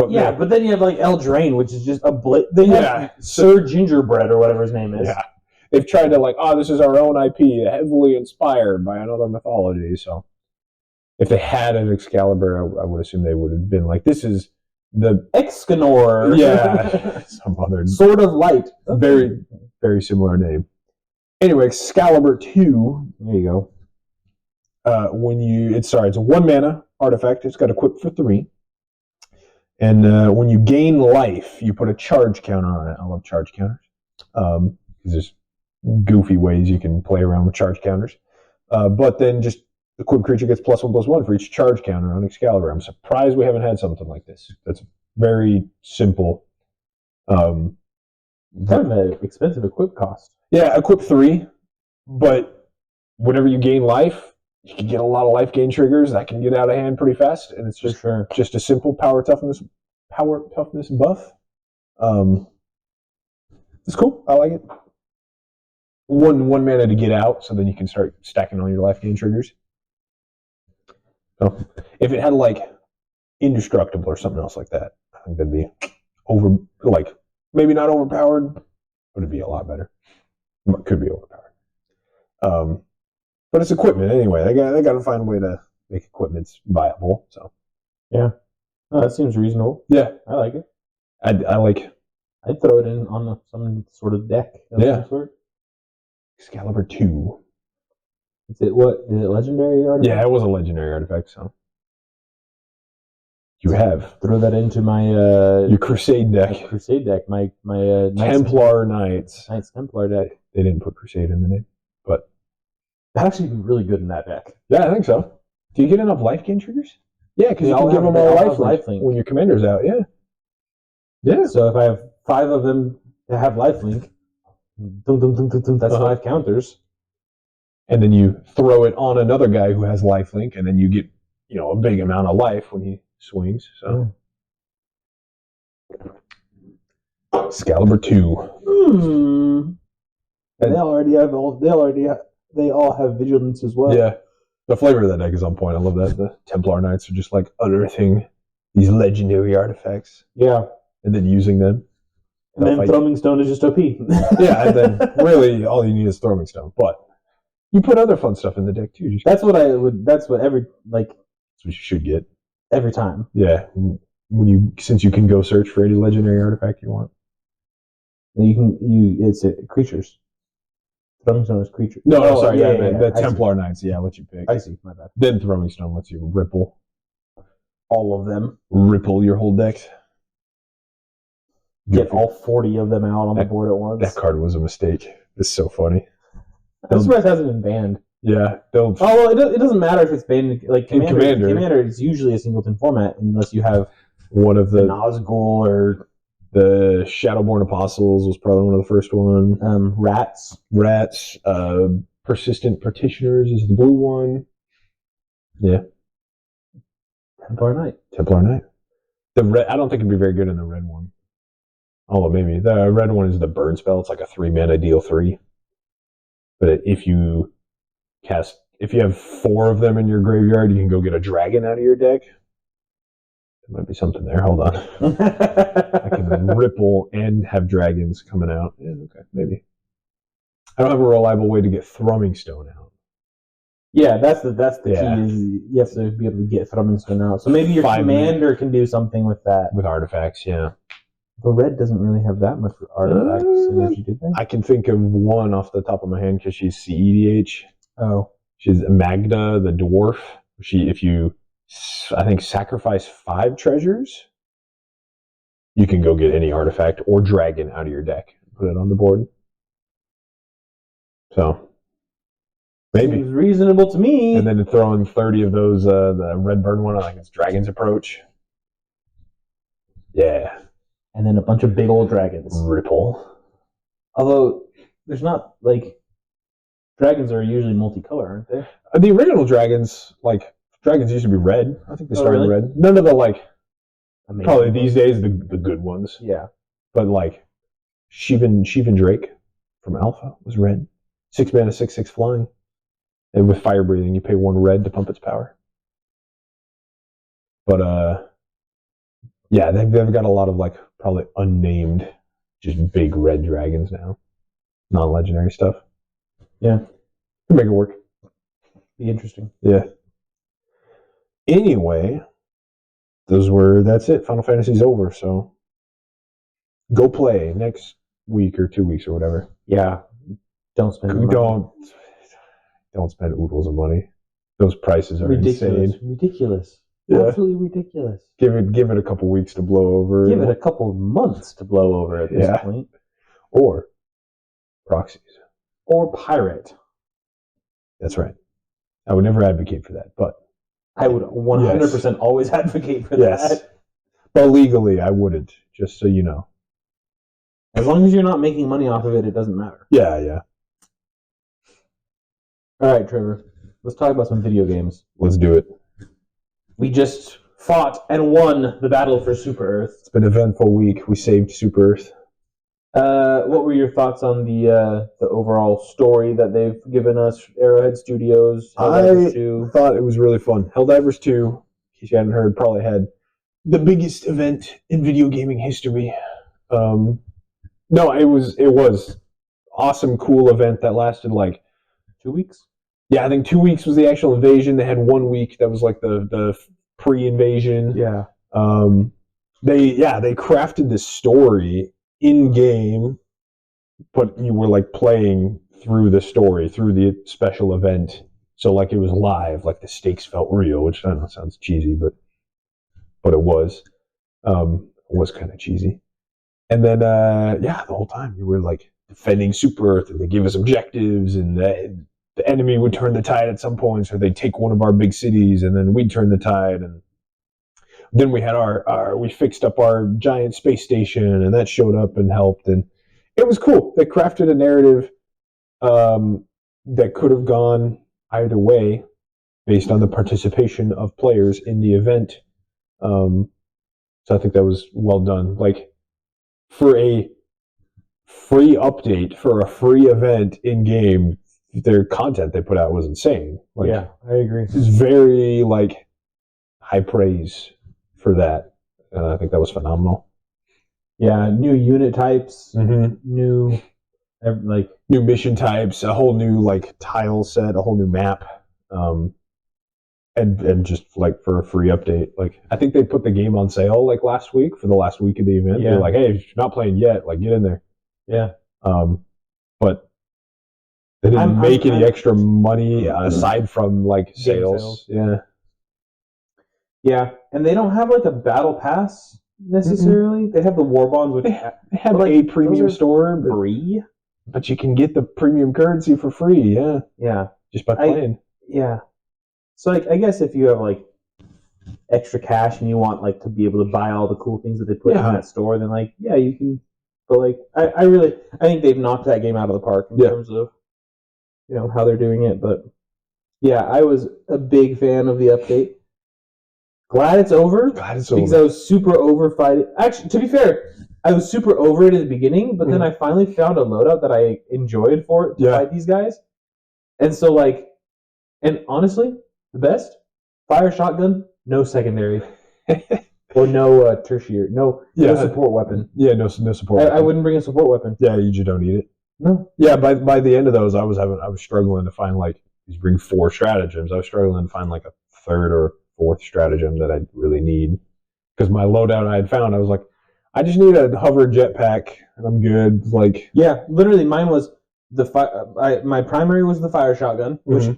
Yeah, but then you have like Eldraine, which is just a they have Sir Gingerbread or whatever his name is. Yeah, they've tried to like, this is our own IP, heavily inspired by another mythology. So if they had an Excalibur, I would assume they would have been like, this is the Excanor. Yeah, some other Sword of Light. Very, very similar name. Anyway, Excalibur 2. There you go. It's a 1-mana artifact. It's got equipped for 3. And when you gain life, you put a charge counter on it. I love charge counters. There's goofy ways you can play around with charge counters. But then just equipped creature gets +1/+1 for each charge counter on Excalibur. I'm surprised we haven't had something like this. That's very simple. Kind of an expensive equip cost. Yeah, equip 3, but whenever you gain life, you can get a lot of life gain triggers that can get out of hand pretty fast, and it's just a simple power toughness buff. It's cool. I like it. One mana to get out, so then you can start stacking all your life gain triggers. So if it had like indestructible or something else like that, I think that'd be maybe not overpowered, but it'd be a lot better. It could be overpowered. But it's equipment anyway. They got to find a way to make equipment viable. So yeah, that seems reasonable. Yeah, I like it. I'd throw it in on some sort of deck. Of some sort. Excalibur 2. Is it legendary artifact? Yeah, it was a legendary artifact. So You have. Throw that into my Your Crusade deck. Crusade deck. My Templar Knights. Knights Templar deck. They didn't put Crusade in the name, but That'd actually be really good in that deck. yeah, I think so. Do you get enough life gain triggers? Yeah, because They you all can give have- them they all all have life lifelink. when your commander's out. Yeah. Yeah. So if I have 5 of them that have lifelink, that's 5 counters. And then you throw it on another guy who has lifelink, and then you get, a big amount of life when he swings. So, Excalibur 2. And they all have vigilance as well. Yeah, the flavor of that deck is on point. I love that. The Templar Knights are just like unearthing these legendary artifacts, Yeah. and then using them. And then Thrumming Stone is just OP. Yeah, and then really all you need is Throwing Stone, but you put other fun stuff in the deck too. That's what that's what what you should get. every time. Yeah, since you can go search for any legendary artifact you want. It's creatures. Throwing Stone is creature. No, sorry, the I Templar Knights, I'll let you pick. I see, my bad. Then Throwing Stone lets you All of them. ripple your whole deck. Get all 40 of them out on the board at once. That card was a mistake. It's so funny. I'm surprised it hasn't been banned. Yeah, they'll. Oh, well, it doesn't matter if it's banned. Like Commander. Commander is usually a singleton format unless you have One of the the Nazgul or the Shadowborn Apostles was probably one of the first one. Rats. Rats, Persistent Petitioners is the blue one. Yeah, Templar Knight. Templar Knight. The red. I don't think it'd be very good in the red one. Although maybe the red one is the burn spell. It's like a 3-mana deal 3. But if you have 4 of them in your graveyard, you can go get a dragon out of your deck. There might be something there. Hold on. I can ripple and have dragons coming out. Yeah, okay, maybe. I don't have a reliable way to get Thrumming Stone out. Yeah, that's the Yeah. key. Is you have to be able to get Thrumming Stone out. So maybe your 5 commander can do something with that. With artifacts, yeah. The red doesn't really have that much artifacts synergy, do they? I can think of one off the top of my hand because she's CEDH. Oh. She's Magda, the dwarf. If you, I think, sacrifice 5 treasures, you can go get any artifact or dragon out of your deck and put it on the board. So, maybe. Seems reasonable to me. And then throwing 30 of those, the red burn one, I think it's Dragon's Approach. Yeah. And then a bunch of big old dragons. Ripple. Although, there's not, dragons are usually multicolor, aren't they? The original dragons, dragons used to be red. I think they started really? red. None of the, Amazing. probably these days, the good ones. Yeah. But, Sheevan Drake from Alpha was red. 6 mana, 6/6 flying. And with fire breathing, you pay 1 red to pump its power. But, yeah, they've got a lot of, probably unnamed, just big red dragons now. Non-legendary stuff. Yeah. Can make it work. Be interesting. Yeah. Anyway, that's it. Final Fantasy's over, so go play next week or 2 weeks or whatever. Yeah. Don't spend money. Don't spend oodles of money. Those prices are insane. Ridiculous. Yeah. Absolutely ridiculous. Give it a couple weeks to blow over. Give it a couple months to blow over at this point. Or proxies. Or pirate. That's right. I would never advocate for that, but I would 100% always advocate for yes. that. But legally, I wouldn't, just so you know. As long as you're not making money off of it, it doesn't matter. Yeah. All right, Trevor. Let's talk about some video games. Let's do it. We just fought and won the battle for Super Earth. It's been an eventful week. We saved Super Earth. What were your thoughts on the overall story that they've given us, Arrowhead Studios? I thought it was really fun. Helldivers 2, in case you hadn't heard, probably had the biggest event in video gaming history. No, it was awesome, cool event that lasted 2 weeks. Yeah, I think 2 weeks was the actual invasion. They had 1 week that was the pre-invasion. Yeah. They crafted this story in game, but you were playing through the story, through the special event. So it was live, the stakes felt real, which I don't know, sounds cheesy, but but it was kind of cheesy. And then the whole time you were like defending Super Earth, and they give us objectives, and the enemy would turn the tide at some points, or they'd take one of our big cities, and then we'd turn the tide. And then we had we fixed up our giant space station, and that showed up and helped, and it was cool. They crafted a narrative that could have gone either way based on the participation of players in the event. So I think that was well done. Like, for a free update, for a free event in game, their content they put out was insane. Like, yeah, I agree. It's very like high praise for that. I think that was phenomenal. Yeah, new unit types, new mission types, a whole new like tile set, a whole new map, and just like for a free update. Like, I think they put the game on sale like last week for the last week of the event. Yeah. They're like, hey, if you're not playing yet, like, get in there. Yeah. But they didn't make any extra money aside from like sales. Yeah. Yeah, and they don't have like a battle pass necessarily. They have the war bonds, which they have like a premium store, free. But you can get the premium currency for free. Yeah. Yeah. Just by playing. Yeah. So like, I guess if you have like extra cash and you want like to be able to buy all the cool things that they put in that store, then like, yeah, you can. But like, I think they've knocked that game out of the park in terms of, you know, how they're doing it. But yeah, I was a big fan of the update. Glad it's over. Because I was super over fighting. Actually, to be fair, I was super over it at the beginning, but then I finally found a loadout that I enjoyed for it to fight these guys. And so like, and honestly, the best, fire shotgun, no secondary. Or no tertiary, no support weapon. Yeah, no support weapon. I wouldn't bring a support weapon. Yeah, you just don't need it. No. Yeah, by the end of those, I was struggling to find like, you bring 4 stratagems. I was struggling to find like a third or fourth stratagem that I really need, because my loadout I had found, I was like, I just need a hover jetpack and I'm good. Like, yeah, literally, mine was my primary was the fire shotgun, which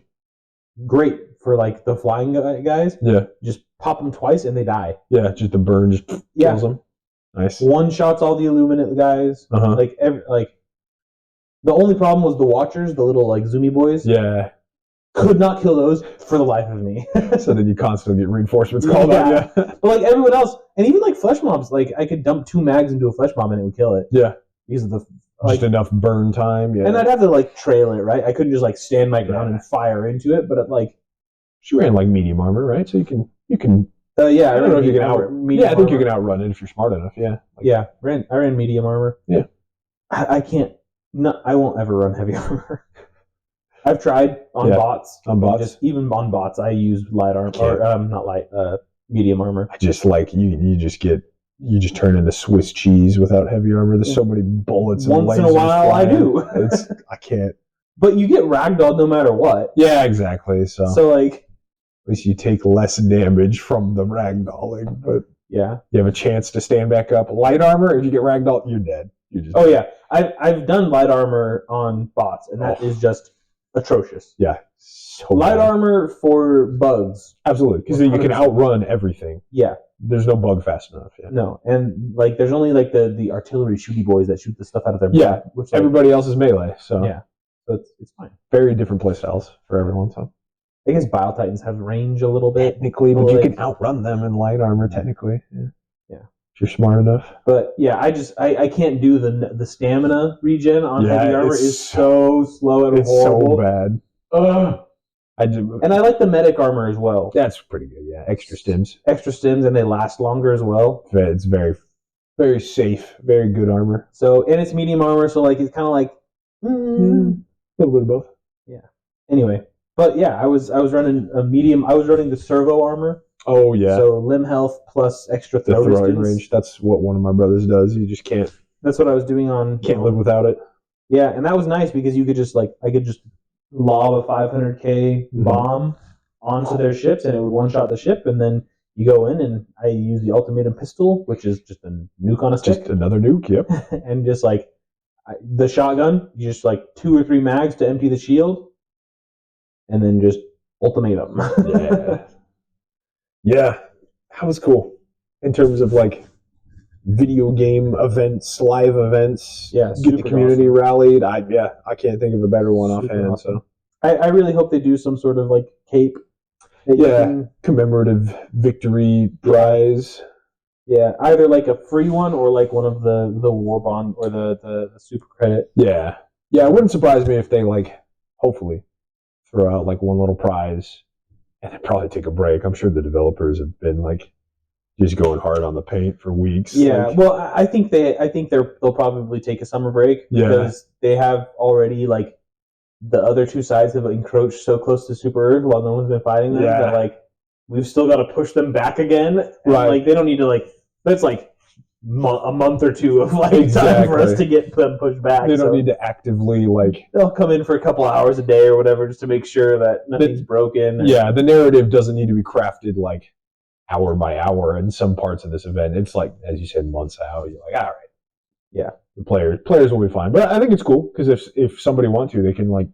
great for like the flying guys. Yeah, just pop them twice and they die. Yeah, just the burn just kills them. Nice. One shots all the illuminate guys. Like the only problem was the watchers, the little like zoomy boys. Yeah. Could not kill those for the life of me. So then you constantly get reinforcements called out. Yeah. But like everyone else, and even like flesh mobs, like I could dump 2 mags into a flesh mob and it would kill it. Yeah. Because of the just enough burn time. Yeah. And I'd have to like trail it, right? I couldn't just like stand my ground and fire into it, but it, like she ran like medium armor, right? So you can yeah, I don't know if you can I think you can outrun it if you're smart enough. Yeah. Yeah. I ran medium armor. Yeah. I can't. No, I won't ever run heavy armor. I've tried on bots. On bots, even on bots, I use light armor or not light, medium armor. I just like you just turn into Swiss cheese without heavy armor. There's so many bullets. Once in a while, flying. I do. I can't. But you get ragdolled no matter what. Yeah, exactly. So like, at least you take less damage from the ragdolling, but yeah, you have a chance to stand back up. Light armor, if you get ragdolled, you're dead. You're just dead. Yeah, I've done light armor on bots, and that is just atrocious. Yeah. So light armor for bugs. Absolutely. Because you can outrun everything. Yeah. There's no bug fast enough. Yeah. No. And like there's only like the artillery shooty boys that shoot the stuff out of their butt. Which everybody else is melee. So yeah. So it's fine. Very different play styles for everyone. So I guess Bile Titans have range a little bit. Technically, but you can outrun them in light armor technically. Yeah. If you're smart enough. But yeah, I can't do the stamina regen on heavy armor. Is so slow and horrible. It's so bad. And I like the medic armor as well. That's pretty good. Yeah, extra stims, and they last longer as well. It's very, very safe, very good armor. So and it's medium armor, so like it's kind of like a little bit of both. Yeah. Anyway, but yeah, I was running a medium. I was running the servo armor. Oh yeah. So limb health plus extra throwing range. That's what one of my brothers does. You just can't. That's what I was doing on. Can't live without it. Yeah, and that was nice because you could just I could just lob a 500k bomb onto their ships and it would one shot the ship, and then you go in and I use the ultimatum pistol, which is just a nuke on a stick. Just another nuke. Yep. And just like the shotgun, you just like 2 or 3 mags to empty the shield, and then just ultimatum. Yeah. Yeah, that was cool. in terms of like video game events, live events. Yeah, get the super community awesome. rallied. I can't think of a better one Super offhand. awesome. So I really hope they do some sort of like cape. that you yeah, can- commemorative victory prize. yeah, either like a free one or like one of the war bond or the super credit. Yeah, it wouldn't surprise me if they like hopefully throw out like one little prize and then probably take a break. I'm sure the developers have been like just going hard on the paint for weeks. Yeah, like, well, I think they'll probably take a summer break Yeah. because they have already like the other two sides have encroached so close to Super Earth while no one's been fighting them Yeah. that like we've still got to push them back again. And, Right. Like they don't need to like that's like a month or two of like time for Exactly. us to get them pushed back. they don't so need to actively like. they'll come in for a couple hours a day or whatever just to make sure that nothing's broken. and- Yeah, the narrative doesn't need to be crafted like hour by hour in some parts of this event. It's like, as you said, months out. You're like, all right. Yeah. The players will be fine. But I think it's cool because if somebody wants to, they can like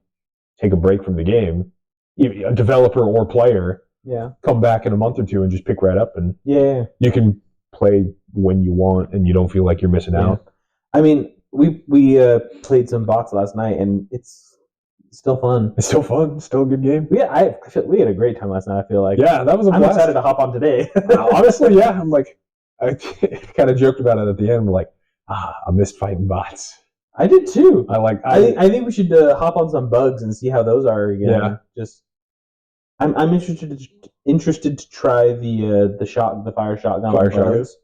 take a break from the game. A developer or player yeah, come back in a month or two and just pick right up, and yeah. you can play when you want, and you don't feel like you're missing out. I mean, we played some bots last night, and it's still fun. It's still fun. Still a good game. Yeah, I feel we had a great time last night. I feel like Yeah, that was a I'm blast. excited to hop on today. Honestly, yeah. I'm like, I kind of joked about it at the end. I'm like, I missed fighting bots. I did too. I think we should hop on some bugs and see how those are again. Yeah. Just I'm interested to try the fire shotgun. Fire with shotgun. bugs.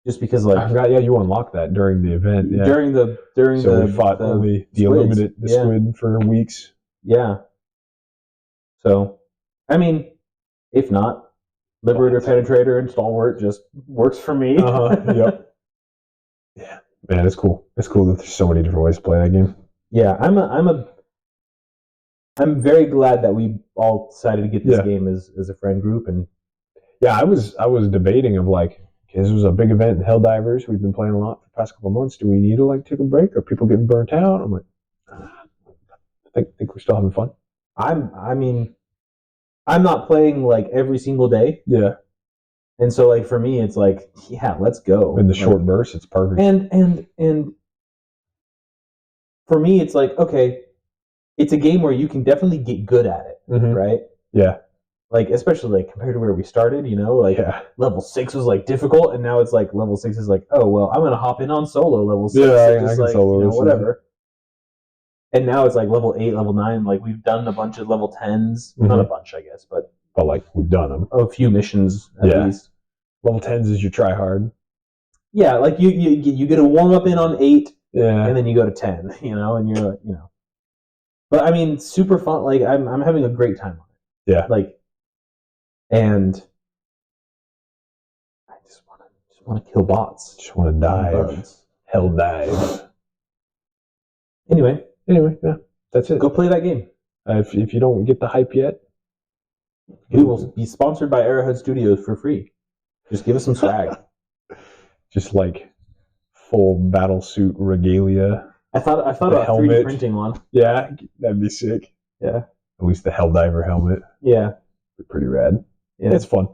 Just because I like forgot. Yeah, you unlocked that during the event. Yeah. during the So we fought only the squids. Illuminate Yeah. squid for weeks. Yeah. So, I mean, if not, Liberator, Penetrator, and Stalwart just works for me. Yep. Yeah, man, it's cool. It's cool that there's so many different ways to play that game. Yeah, I'm very glad that we all decided to get this Yeah. game as a friend group, and Yeah, I was debating of like, okay, this was a big event in Helldivers. We've been playing a lot for the past couple of months. Do we need to like take a break? Are people getting burnt out? I'm like, I think we're still having fun. I mean, I'm not playing like every single day, Yeah, and so like for me, it's like, yeah, let's go. in the Like, short bursts, it's perfect. and for me, it's like, okay, it's a game where you can definitely get good at it, Mhm. right? Yeah, Like especially like compared to where we started, like yeah, level 6 was like difficult, and now it's like level 6 is like, oh well, I'm gonna hop in on solo level 6, Yeah, and I just can like solo this, whatever. And now it's like level 8, level 9. Like we've done a bunch of level 10s, not a bunch, I guess, but but like we've done them. a few missions at Yeah. least. Level 10s is your try hard. Yeah, like you get a warm up in on 8, Yeah, and then you go to 10, and you're like, But I mean, super fun. Like I'm having a great time on it. Yeah. Like, and I just want to kill bots. just want to dive, Bugs. hell dive. Anyway, Yeah, that's it. go play that game. If you don't get the hype yet, We will be sponsored by Arrowhead Studios for free. Just give us some swag. just like full battle suit regalia. I thought The about 3D helmet. printing one. Yeah, that'd be sick. Yeah. At least the Helldiver helmet. Yeah. Pretty rad. Yeah. It's fun.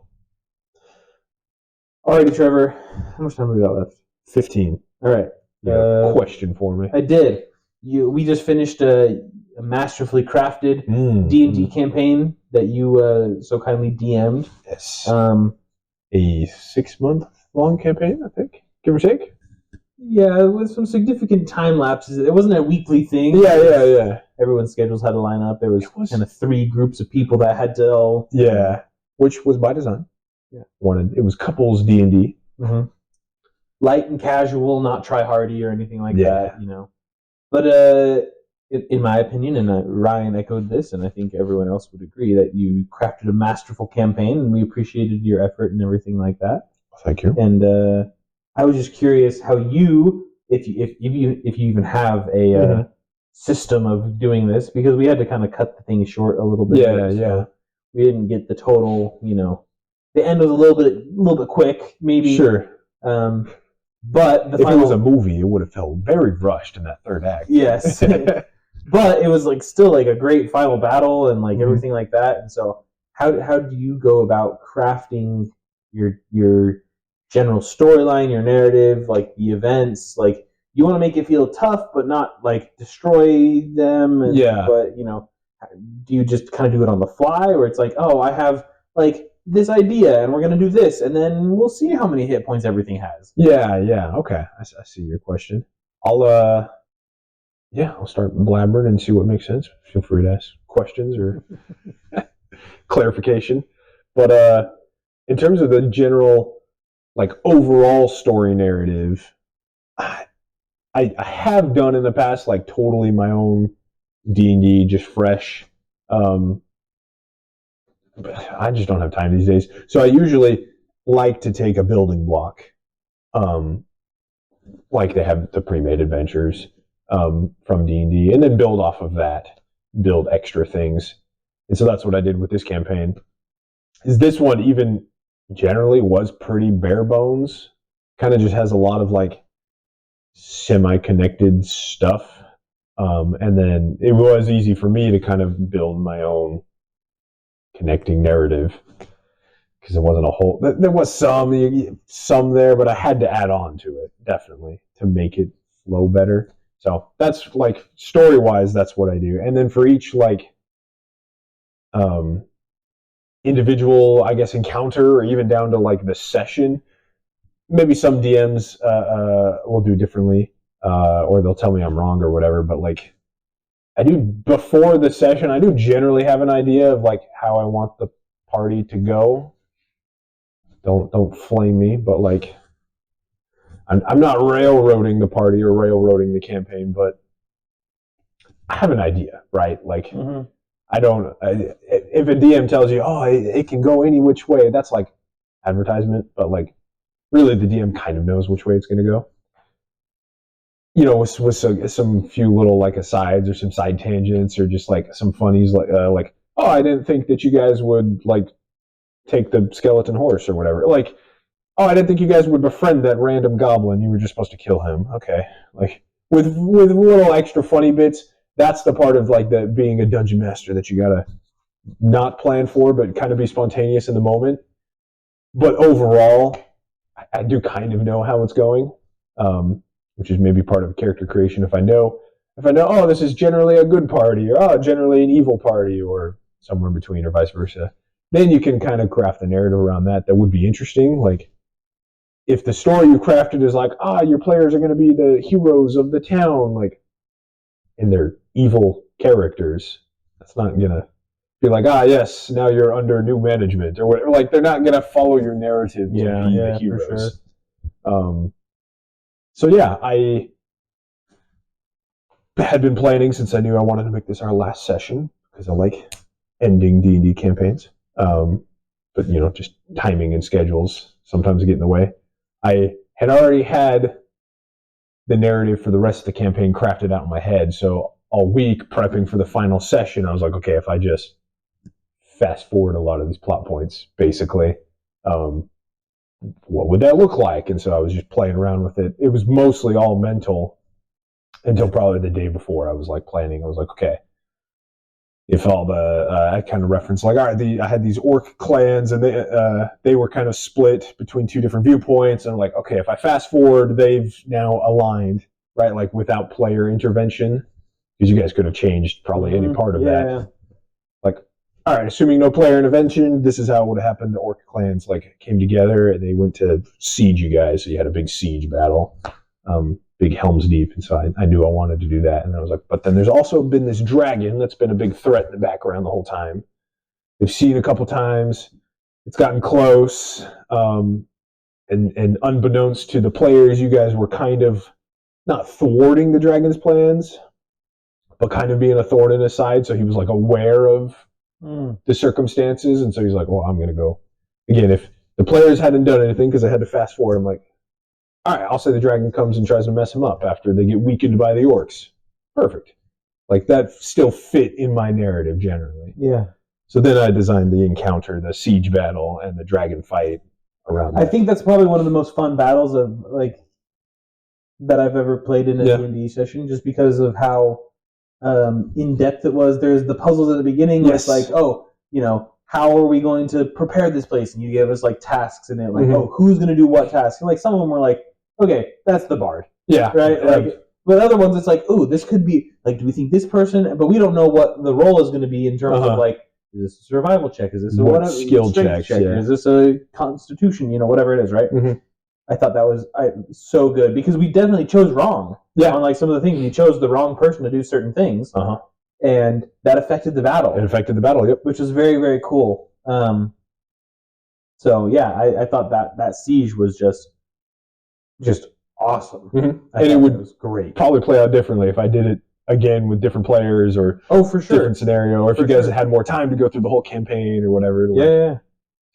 Alrighty, Trevor. How much time have we got left? 15. All right. You got a question for me? I did. We just finished a masterfully crafted Mm. D&D campaign that you so kindly DM'd. Yes. A 6-month long campaign, I think, give or take. Yeah, with some significant time lapses. It wasn't a weekly thing. Yeah. Everyone's schedules had to line up. There was It was- kind of 3 groups of people that had to all. Yeah, which was by design. Yeah. It was couples D&D. Mm-hmm. Light and casual, not try hardy or anything like Yeah. that, But in my opinion, and Ryan echoed this, and I think everyone else would agree, that you crafted a masterful campaign, and we appreciated your effort and everything like that. Thank you. And I was just curious how you, if you even have a system of doing this, because we had to kind of cut the thing short a little bit. Yeah. We didn't get the total. The end was a little bit quick, maybe. Sure. But the If final it was a movie, it would have felt very rushed in that third act. yes, but it was like still like a great final battle and like Mhm. everything like that. And so, how do you go about crafting your general storyline, your narrative, like the events, like you want to make it feel tough, but not like destroy them. And, But do you just kind of do it on the fly, or it's like, oh, I have like this idea, and we're gonna do this, and then we'll see how many hit points everything has. Yeah. Okay. I see your question. I'll start blabbering and see what makes sense. Feel free to ask questions or clarification. But in terms of the general, like, overall story narrative, I have done in the past, like, totally my own D&D, just fresh. But I just don't have time these days. So I usually like to take a building block, like they have the pre-made adventures from D&D, and then build off of that, build extra things. And so that's what I did with this campaign. Is this one even generally was pretty bare bones, kind of just has a lot of like semi-connected stuff, and then it was easy for me to kind of build my own connecting narrative, because there wasn't a whole, there was some there, but I had to add on to it, definitely, to make it flow better. So that's like, story-wise, that's what I do. And then for each like individual, I guess, encounter, or even down to like the session, maybe some DMs will do differently, or they'll tell me I'm wrong or whatever, but like, I do, before the session, I do generally have an idea of like how I want the party to go. Don't flame me, but like, I'm not railroading the party or railroading the campaign, but I have an idea, right? Like, I don't, if a DM tells you, oh, it can go any which way, that's like advertisement, but like, really the DM kind of knows which way it's going to go. With some few little like asides or some side tangents, or just like some funnies, like, oh, I didn't think that you guys would like take the skeleton horse or whatever. Like, oh, I didn't think you guys would befriend that random goblin. You were just supposed to kill him. Okay. Like, with little extra funny bits, that's the part of like the being a dungeon master that you gotta not plan for, but kind of be spontaneous in the moment. But overall, I do kind of know how it's going, which is maybe part of character creation. If I know, oh, this is generally a good party, or oh, generally an evil party, or somewhere in between, or vice versa, then you can kind of craft the narrative around that. That would be interesting. Like, if the story you crafted is like, your players are going to be the heroes of the town, like, and they're evil characters, that's not going to be like, yes, now you're under new management, or whatever. Like, they're not going to follow your narrative to be the heroes. For sure. So yeah, I had been planning since I knew I wanted to make this our last session, because I like ending D&D campaigns. But just timing and schedules sometimes get in the way. I had already had the narrative for the rest of the campaign crafted out in my head, so all week prepping for the final session, I was like, okay, if I just fast forward a lot of these plot points, basically, what would that look like? And so I was just playing around with it. It was mostly all mental until probably the day before. I was like planning. I was like, okay, if all the I kind of referenced like, all right, I had these orc clans, and they were kind of split between two different viewpoints. And I'm like, okay, if I fast forward, they've now aligned, right? Like, without player intervention, because you guys could have changed probably any part of that. Like, all right, assuming no player intervention, this is how it would have happened. The orc clans like came together and they went to siege you guys. So you had a big siege battle, big Helm's Deep. And so I knew I wanted to do that. And I was like, but then there's also been this dragon that's been a big threat in the background the whole time. They've seen a couple times. It's gotten close. And unbeknownst to the players, you guys were kind of not thwarting the dragon's plans, but kind of being a thorn in his side. So he was like aware of the circumstances. And so he's like, well, I'm going to go. Again, if the players hadn't done anything, because I had to fast forward, I'm like, all right, I'll say the dragon comes and tries to mess him up after they get weakened by the orcs. Perfect. Like, that still fit in my narrative generally. Yeah. So then I designed the encounter, the siege battle, and the dragon fight around that. I think that's probably one of the most fun battles of like that I've ever played in a D&D session, just because of how in depth it was. There's the puzzles at the beginning. Yes. It's like, how are we going to prepare this place? And you gave us like tasks in it, like, Mhm. oh, who's going to do what task? And like some of them were like, okay, that's the bard, Yeah. right? Like, but other ones, it's like, oh, this could be like, do we think this person? But we don't know what the role is going to be in terms of like, is this a survival check? Is this a What skill strength check? Yeah. Is this a constitution? Whatever it is, right? Mhm. I thought that was so good because we definitely chose wrong. Yeah. On like some of the things, we chose the wrong person to do certain things, and that affected the battle. It affected the battle. Yep. Which was very, very cool. So yeah, I thought that siege was just awesome. Mm-hmm. And it was great. Probably play out differently if I did it again with different players or for sure, different scenario, or if you guys had more time to go through the whole campaign or whatever. Yeah.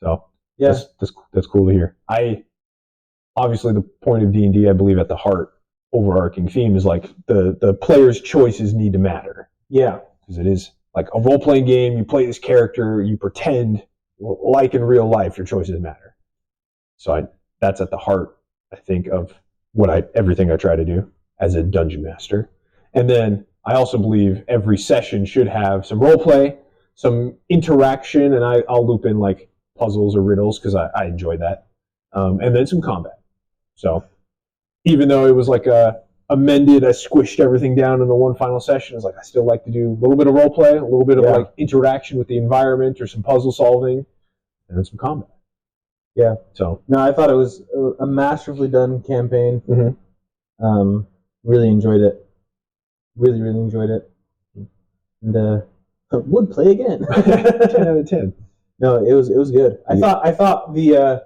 So yeah, that's cool to hear. Obviously the point of D&D, I believe, at the heart, overarching theme is like the player's choices need to matter. Yeah, because it is like a role playing game. You play this character, you pretend like in real life, your choices matter. So that's at the heart, I think, of everything I try to do as a dungeon master. And then I also believe every session should have some role play, some interaction, and I'll loop in like puzzles or riddles because I enjoy that, and then some combat. So even though it was like amended, I squished everything down in the one final session. It's like I still like to do a little bit of role play, a little bit of like interaction with the environment or some puzzle solving, and then some combat. Yeah. So no, I thought it was a masterfully done campaign. Mm-hmm. Really enjoyed it. Really, really enjoyed it. And would play again. 10 out of 10. No, it was good. I thought the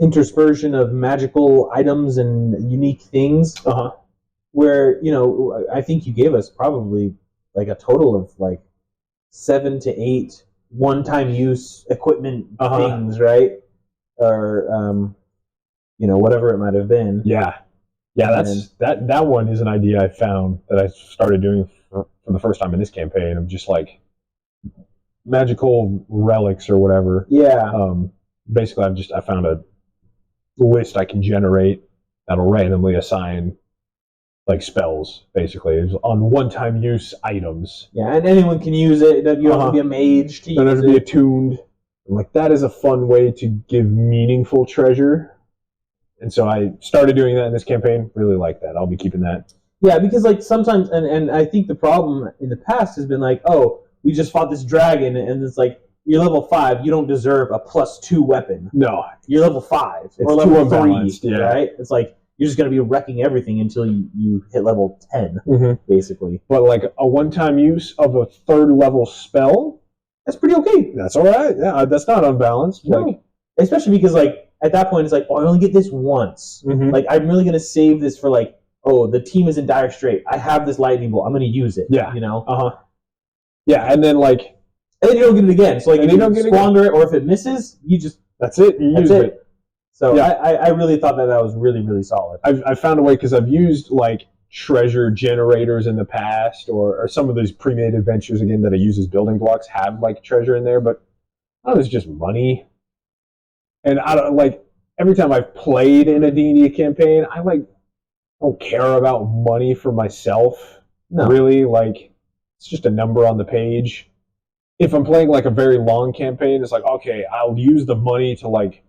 interspersion of magical items and unique things, where I think you gave us probably like a total of like 7 to 8 one-time use equipment things, right? Or whatever it might have been. Yeah, that one is an idea I found that I started doing for the first time in this campaign, of just like magical relics or whatever. Yeah. Basically, I found a list I can generate that'll randomly assign like spells, basically, on one-time use items. Yeah, and anyone can use it. You don't have to be a mage to use it. You don't have to be attuned. And like that is a fun way to give meaningful treasure. And so I started doing that in this campaign. Really like that. I'll be keeping that. Yeah, because like sometimes, and I think the problem in the past has been like, oh, we just fought this dragon, and it's like, you're level 5, you don't deserve a +2 weapon. No. You're level 5 or level 3, right? It's like you're just going to be wrecking everything until you hit level 10, basically. But like a one-time use of a 3rd level spell, that's pretty okay. That's all right. Yeah, that's not unbalanced. No. Like, especially because like at that point it's like, oh, I only get this once. Like I'm really going to save this for like, oh, the team is in dire strait. I have this lightning bolt. I'm going to use it. Yeah. Yeah, and then like. And then you don't get it again. So like if you don't squander it, or if it misses, you just... That's it. You use it. So yeah. I really thought that was really, really solid. I've found a way, because I've used like treasure generators in the past, or some of those pre-made adventures, again, that I use as building blocks have like treasure in there, but it's just money. And I don't like, every time I've played in a D&D campaign, I like don't care about money for myself. No. Really, like it's just a number on the page. If I'm playing like a very long campaign, it's like, okay, I'll use the money to like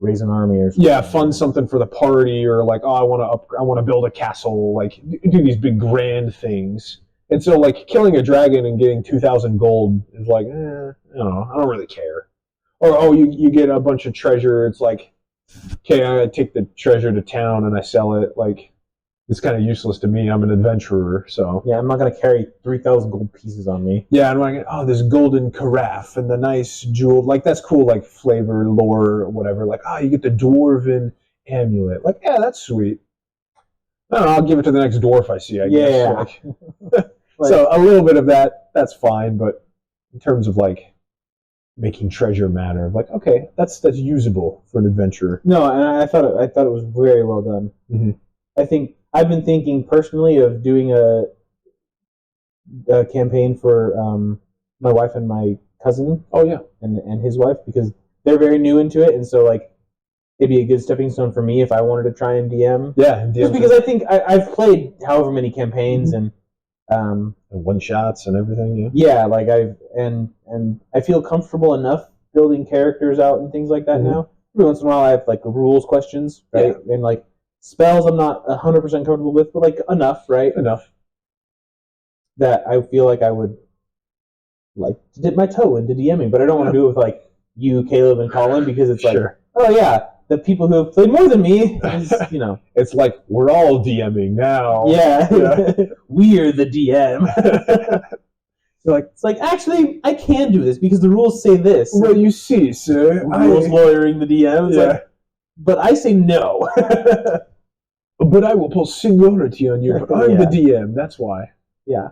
raise an army or something. Yeah, fund something for the party, or like, oh, I want to build a castle, like do these big grand things. And so like killing a dragon and getting 2,000 gold is like, I don't know, I don't really care. Or oh, you get a bunch of treasure. It's like, okay, I take the treasure to town and I sell it. Like, it's kind of useless to me. I'm an adventurer, so yeah, I'm not gonna carry 3,000 gold pieces on me. Yeah, and like, oh, this golden carafe and the nice jewel, like that's cool, like flavor, lore, or whatever. Like, oh, you get the dwarven amulet. Like, yeah, that's sweet. I don't know, I'll give it to the next dwarf I see, I guess. Yeah. Like, so a little bit of that's fine, but in terms of like making treasure matter, like, okay, that's usable for an adventurer. No, and I thought it was very well done. I think I've been thinking personally of doing a campaign for my wife and my cousin. Oh yeah, and his wife, because they're very new into it, and so like it'd be a good stepping stone for me if I wanted to try and DM. Yeah, just because I think I've played however many campaigns, and One shots and everything. Yeah. Yeah, like and I feel comfortable enough building characters out and things like that now. Every once in a while, I have like rules questions, right? Yeah. And like spells, I'm not 100% comfortable with, but like enough, right? Enough that I feel like I would like to dip my toe into DMing, but I don't want to do it with like you, Caleb, and Colin because it's like, oh yeah, the people who have played more than me, is, you know, it's like we're all DMing now. Yeah. We're the DM. So like, it's like actually I can do this because the rules say this. Well, you see, sir, rules lawyering the DM. It's like, but I say no. But I will pull seniority on you. I'm the DM. That's why. Yeah.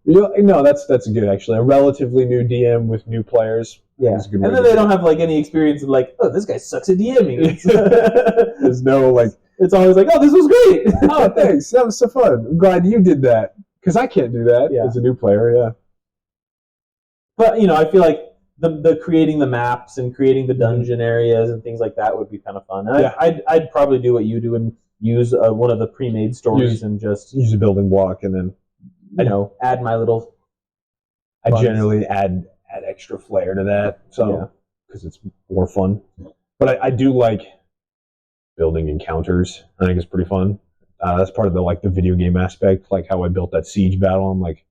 No, that's good actually. A relatively new DM with new players. Yeah, and then they don't have like any experience of like, oh, this guy sucks at DMing. There's no like. It's always like, oh, this was great. Oh, thanks. That was so fun. I'm glad you did that because I can't do that as a new player. Yeah. But you know, I feel like the creating the maps and creating the dungeon areas and things like that would be kind of fun. And I'd probably do what you do and use one of the pre-made stories and just use a building block and then. You know, add my little. I generally add extra flair to that, so because it's more fun. But I do like building encounters. I think it's pretty fun. That's part of the video game aspect, like how I built that siege battle. I'm like,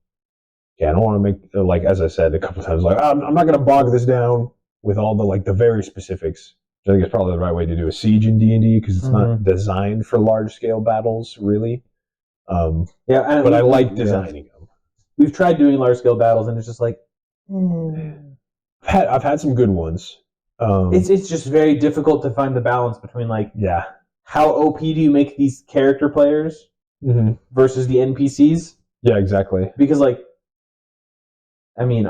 I don't want to make like as I said a couple times, like I'm not going to bog this down with all the very specifics. I think it's probably the right way to do a siege in D&D because it's not designed for large scale battles, really. But I like designing them. We've tried doing large scale battles, and it's just like I've had some good ones. It's just very difficult to find the balance between how OP do you make these character players versus the NPCs? Yeah, exactly. Because I mean,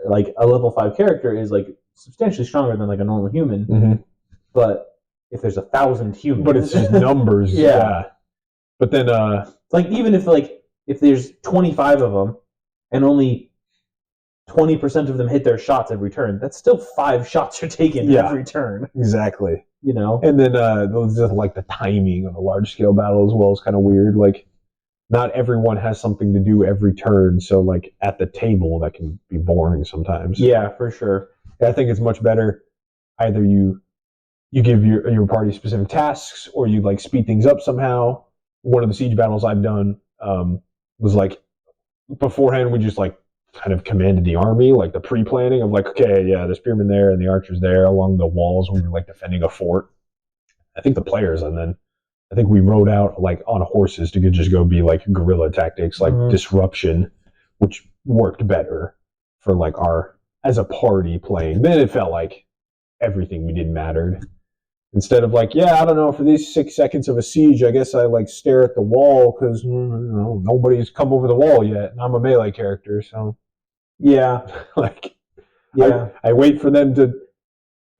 like a level 5 character is like substantially stronger than like a normal human, but if there's 1,000 humans, but it's just numbers, yeah. But then, like even if there's 25 of them and only 20% of them hit their shots every turn, that's still 5 shots you're taking every turn. Exactly. You know, and then just like the timing of a large scale battle as well is kind of weird. Like, not everyone has something to do every turn, so like at the table that can be boring sometimes. Yeah, for sure. I think it's much better either you give your party specific tasks or you like speed things up somehow. One of the siege battles I've done was like beforehand we just like kind of commanded the army, like the pre-planning of like, okay, yeah, the spearmen there and the archers there along the walls when we were like defending a fort. I think the players, and then I think we rode out like on horses to just go be like guerrilla tactics, like disruption, which worked better for like our as a party playing. Then it felt like everything we did mattered. Instead of like, yeah, I don't know, for these 6 seconds of a siege, I guess I like stare at the wall because nobody's come over the wall yet, and I'm a melee character, so yeah, I wait for them to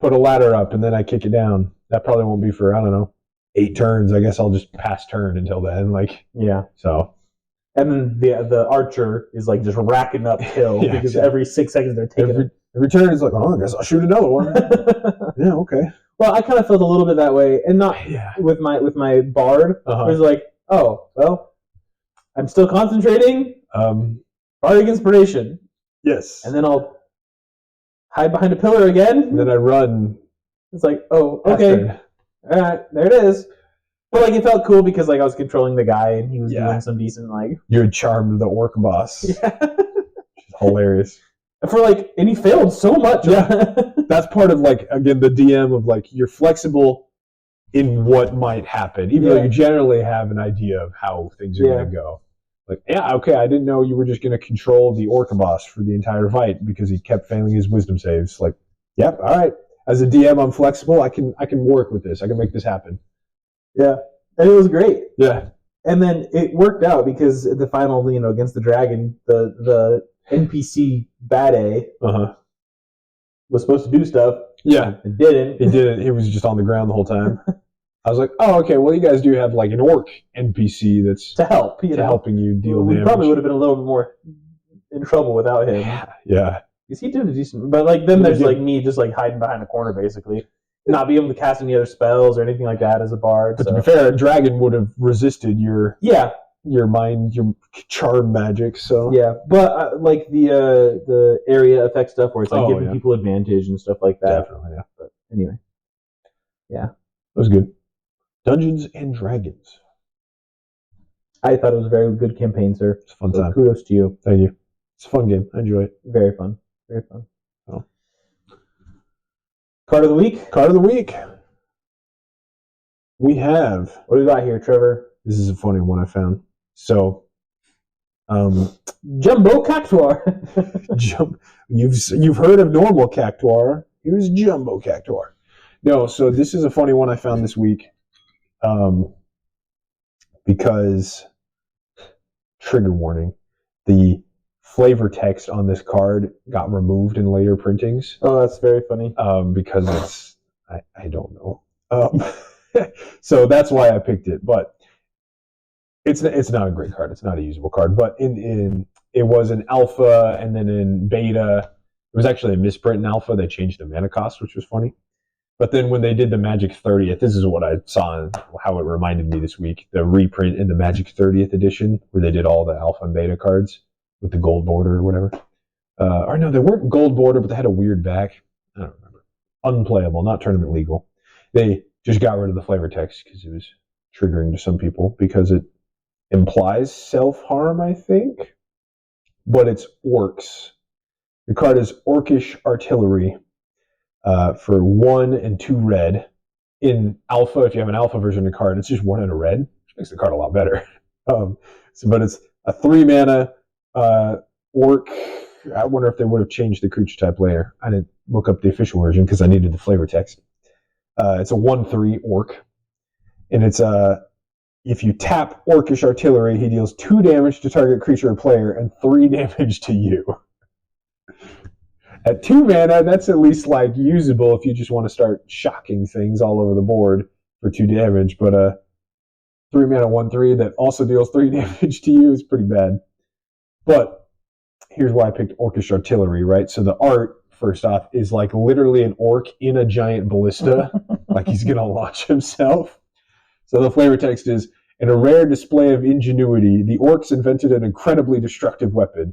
put a ladder up and then I kick it down. That probably won't be for 8 turns. I guess I'll just pass turn until then. So. And then the archer is like just racking up kill because every 6 seconds they're taking every turn is like, oh, I guess I'll shoot another one. Yeah, okay. Well, I kind of felt a little bit that way, and not with my bard. It was like, oh, well, I'm still concentrating. Bardic inspiration. Yes. And then I'll hide behind a pillar again. And then I run. It's like, oh, okay, all right, there it is. But like, it felt cool because like I was controlling the guy, and he was doing some decent like. You had charmed the orc boss. Yeah. Which is hilarious. And he failed so much. Yeah. That's part of like, again, the DM of like, you're flexible in what might happen, even though you generally have an idea of how things are going to go. Like, yeah, okay, I didn't know you were just going to control the orc boss for the entire fight because he kept failing his wisdom saves. Like, yep, all right. As a DM, I'm flexible. I can work with this. I can make this happen. Yeah, and it was great. Yeah. And then it worked out because the final, against the dragon, the NPC Bad A was supposed to do stuff. Yeah. And didn't. He didn't. He was just on the ground the whole time. I was like, oh, okay, well, you guys do have like an orc NPC that's to help, helping you deal damage. We probably would have been a little bit more in trouble without him. Yeah. Because he did a decent, but like then there's like me just like hiding behind a corner basically, not being able to cast any other spells or anything like that as a bard. But to be fair, a dragon would have resisted your. Yeah. your mind, your charm magic. So Yeah, but like the area effect stuff where it's like giving yeah. people advantage and stuff like that. Definitely, yeah. But anyway, That was good. Dungeons and Dragons. I thought it was a very good campaign, sir. It's a fun So time. kudos to you. Thank you. It's a fun game. I enjoy it. Very fun. Very fun. Oh. Card of the week. Card of the week. We have. What do we got here, Trevor? This is a funny one I found. So, Jumbo Cactuar. you've heard of normal Cactuar. Here's Jumbo Cactuar. No, so this is a funny one I found this week. Because, trigger warning, the flavor text on this card got removed in later printings. Oh, that's very funny. Because it's, I don't know. So that's why I picked it. But it's not a great card. It's not a usable card. But it was an alpha, and then in beta, it was actually a misprint in alpha. They changed the mana cost, which was funny. But then when they did the Magic 30th, this is what I saw and how it reminded me this week. The reprint in the Magic 30th edition, where they did all the alpha and beta cards with the gold border or whatever. Or no, they weren't gold border, but they had a weird back. I don't remember. Unplayable, not tournament legal. They just got rid of the flavor text because it was triggering to some people because it implies self-harm, I think. But it's orcs. The card is Orcish Artillery. For 1 and 2 red. In alpha, if you have an alpha version of the card, it's just 1 and a red, which makes the card a lot better. But it's a 3 mana orc. I wonder if they would have changed the creature type later. I didn't look up the official version because I needed the flavor text. It's a 1/3 orc, and it's if you tap Orcish Artillery, he deals 2 damage to target creature or player and 3 damage to you. At 2 mana, that's at least like usable if you just want to start shocking things all over the board for 2 damage. But 3 mana 1/3 that also deals 3 damage to you is pretty bad. But here's why I picked Orcish Artillery, right? So the art, first off, is like literally an orc in a giant ballista, like he's gonna launch himself. So the flavor text is, in a rare display of ingenuity, the orcs invented an incredibly destructive weapon.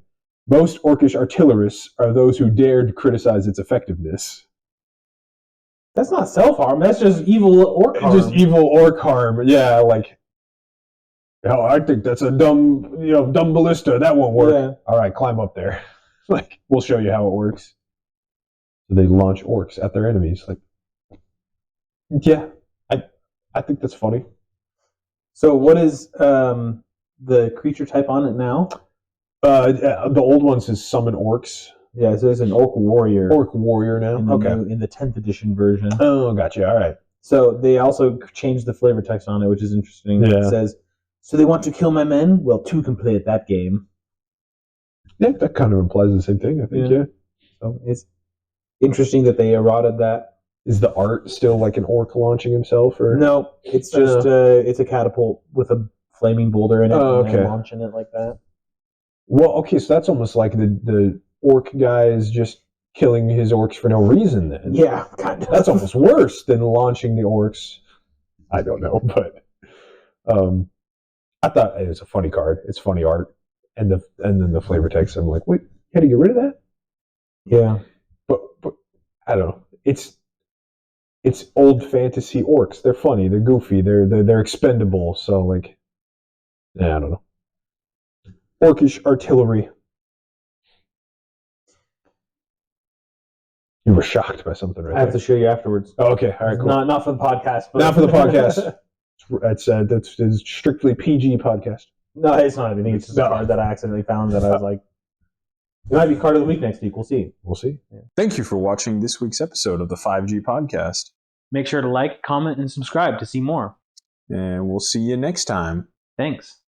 Most orcish artillerists are those who dared criticize its effectiveness. That's not self-harm. That's just evil orc harm. Just evil orc harm. Yeah, like, oh, I think that's a dumb ballista. That won't work. Yeah. All right, climb up there. Like, we'll show you how it works. So they launch orcs at their enemies. Like, yeah, I think that's funny. So what is the creature type on it now? The old one says summon orcs. Yeah, so it's an orc warrior. Orc warrior now. In the 10th edition version. Oh, gotcha. All right. So they also changed the flavor text on it, which is interesting. Yeah. It says, "So they want to kill my men? Well, 2 can play at that game." Yeah, that kind of implies the same thing, I think, yeah. So it's interesting that they eroded that. Is the art still like an orc launching himself? Or No, it's just it's a catapult with a flaming boulder in it and they're launching it like that. Well, okay, so that's almost like the orc guy is just killing his orcs for no reason then. Yeah, kind of. That's almost worse than launching the orcs. I don't know, but I thought it was a funny card. It's funny art. And then the flavor text, I'm like, wait, you had to get rid of that? Yeah. But I don't know. It's old fantasy orcs. They're funny. They're goofy. They're expendable. So like, I don't know. Orcish Artillery. You were shocked by something, right? I have to show you afterwards. Oh, okay. All right. Cool. Not for the podcast. But Not for the podcast. That's strictly PG podcast. No, it's not anything. It's just a card that I accidentally found that I was like, it might be card of the week next week. We'll see. We'll see. Yeah. Thank you for watching this week's episode of the 5G podcast. Make sure to like, comment, and subscribe to see more. And we'll see you next time. Thanks.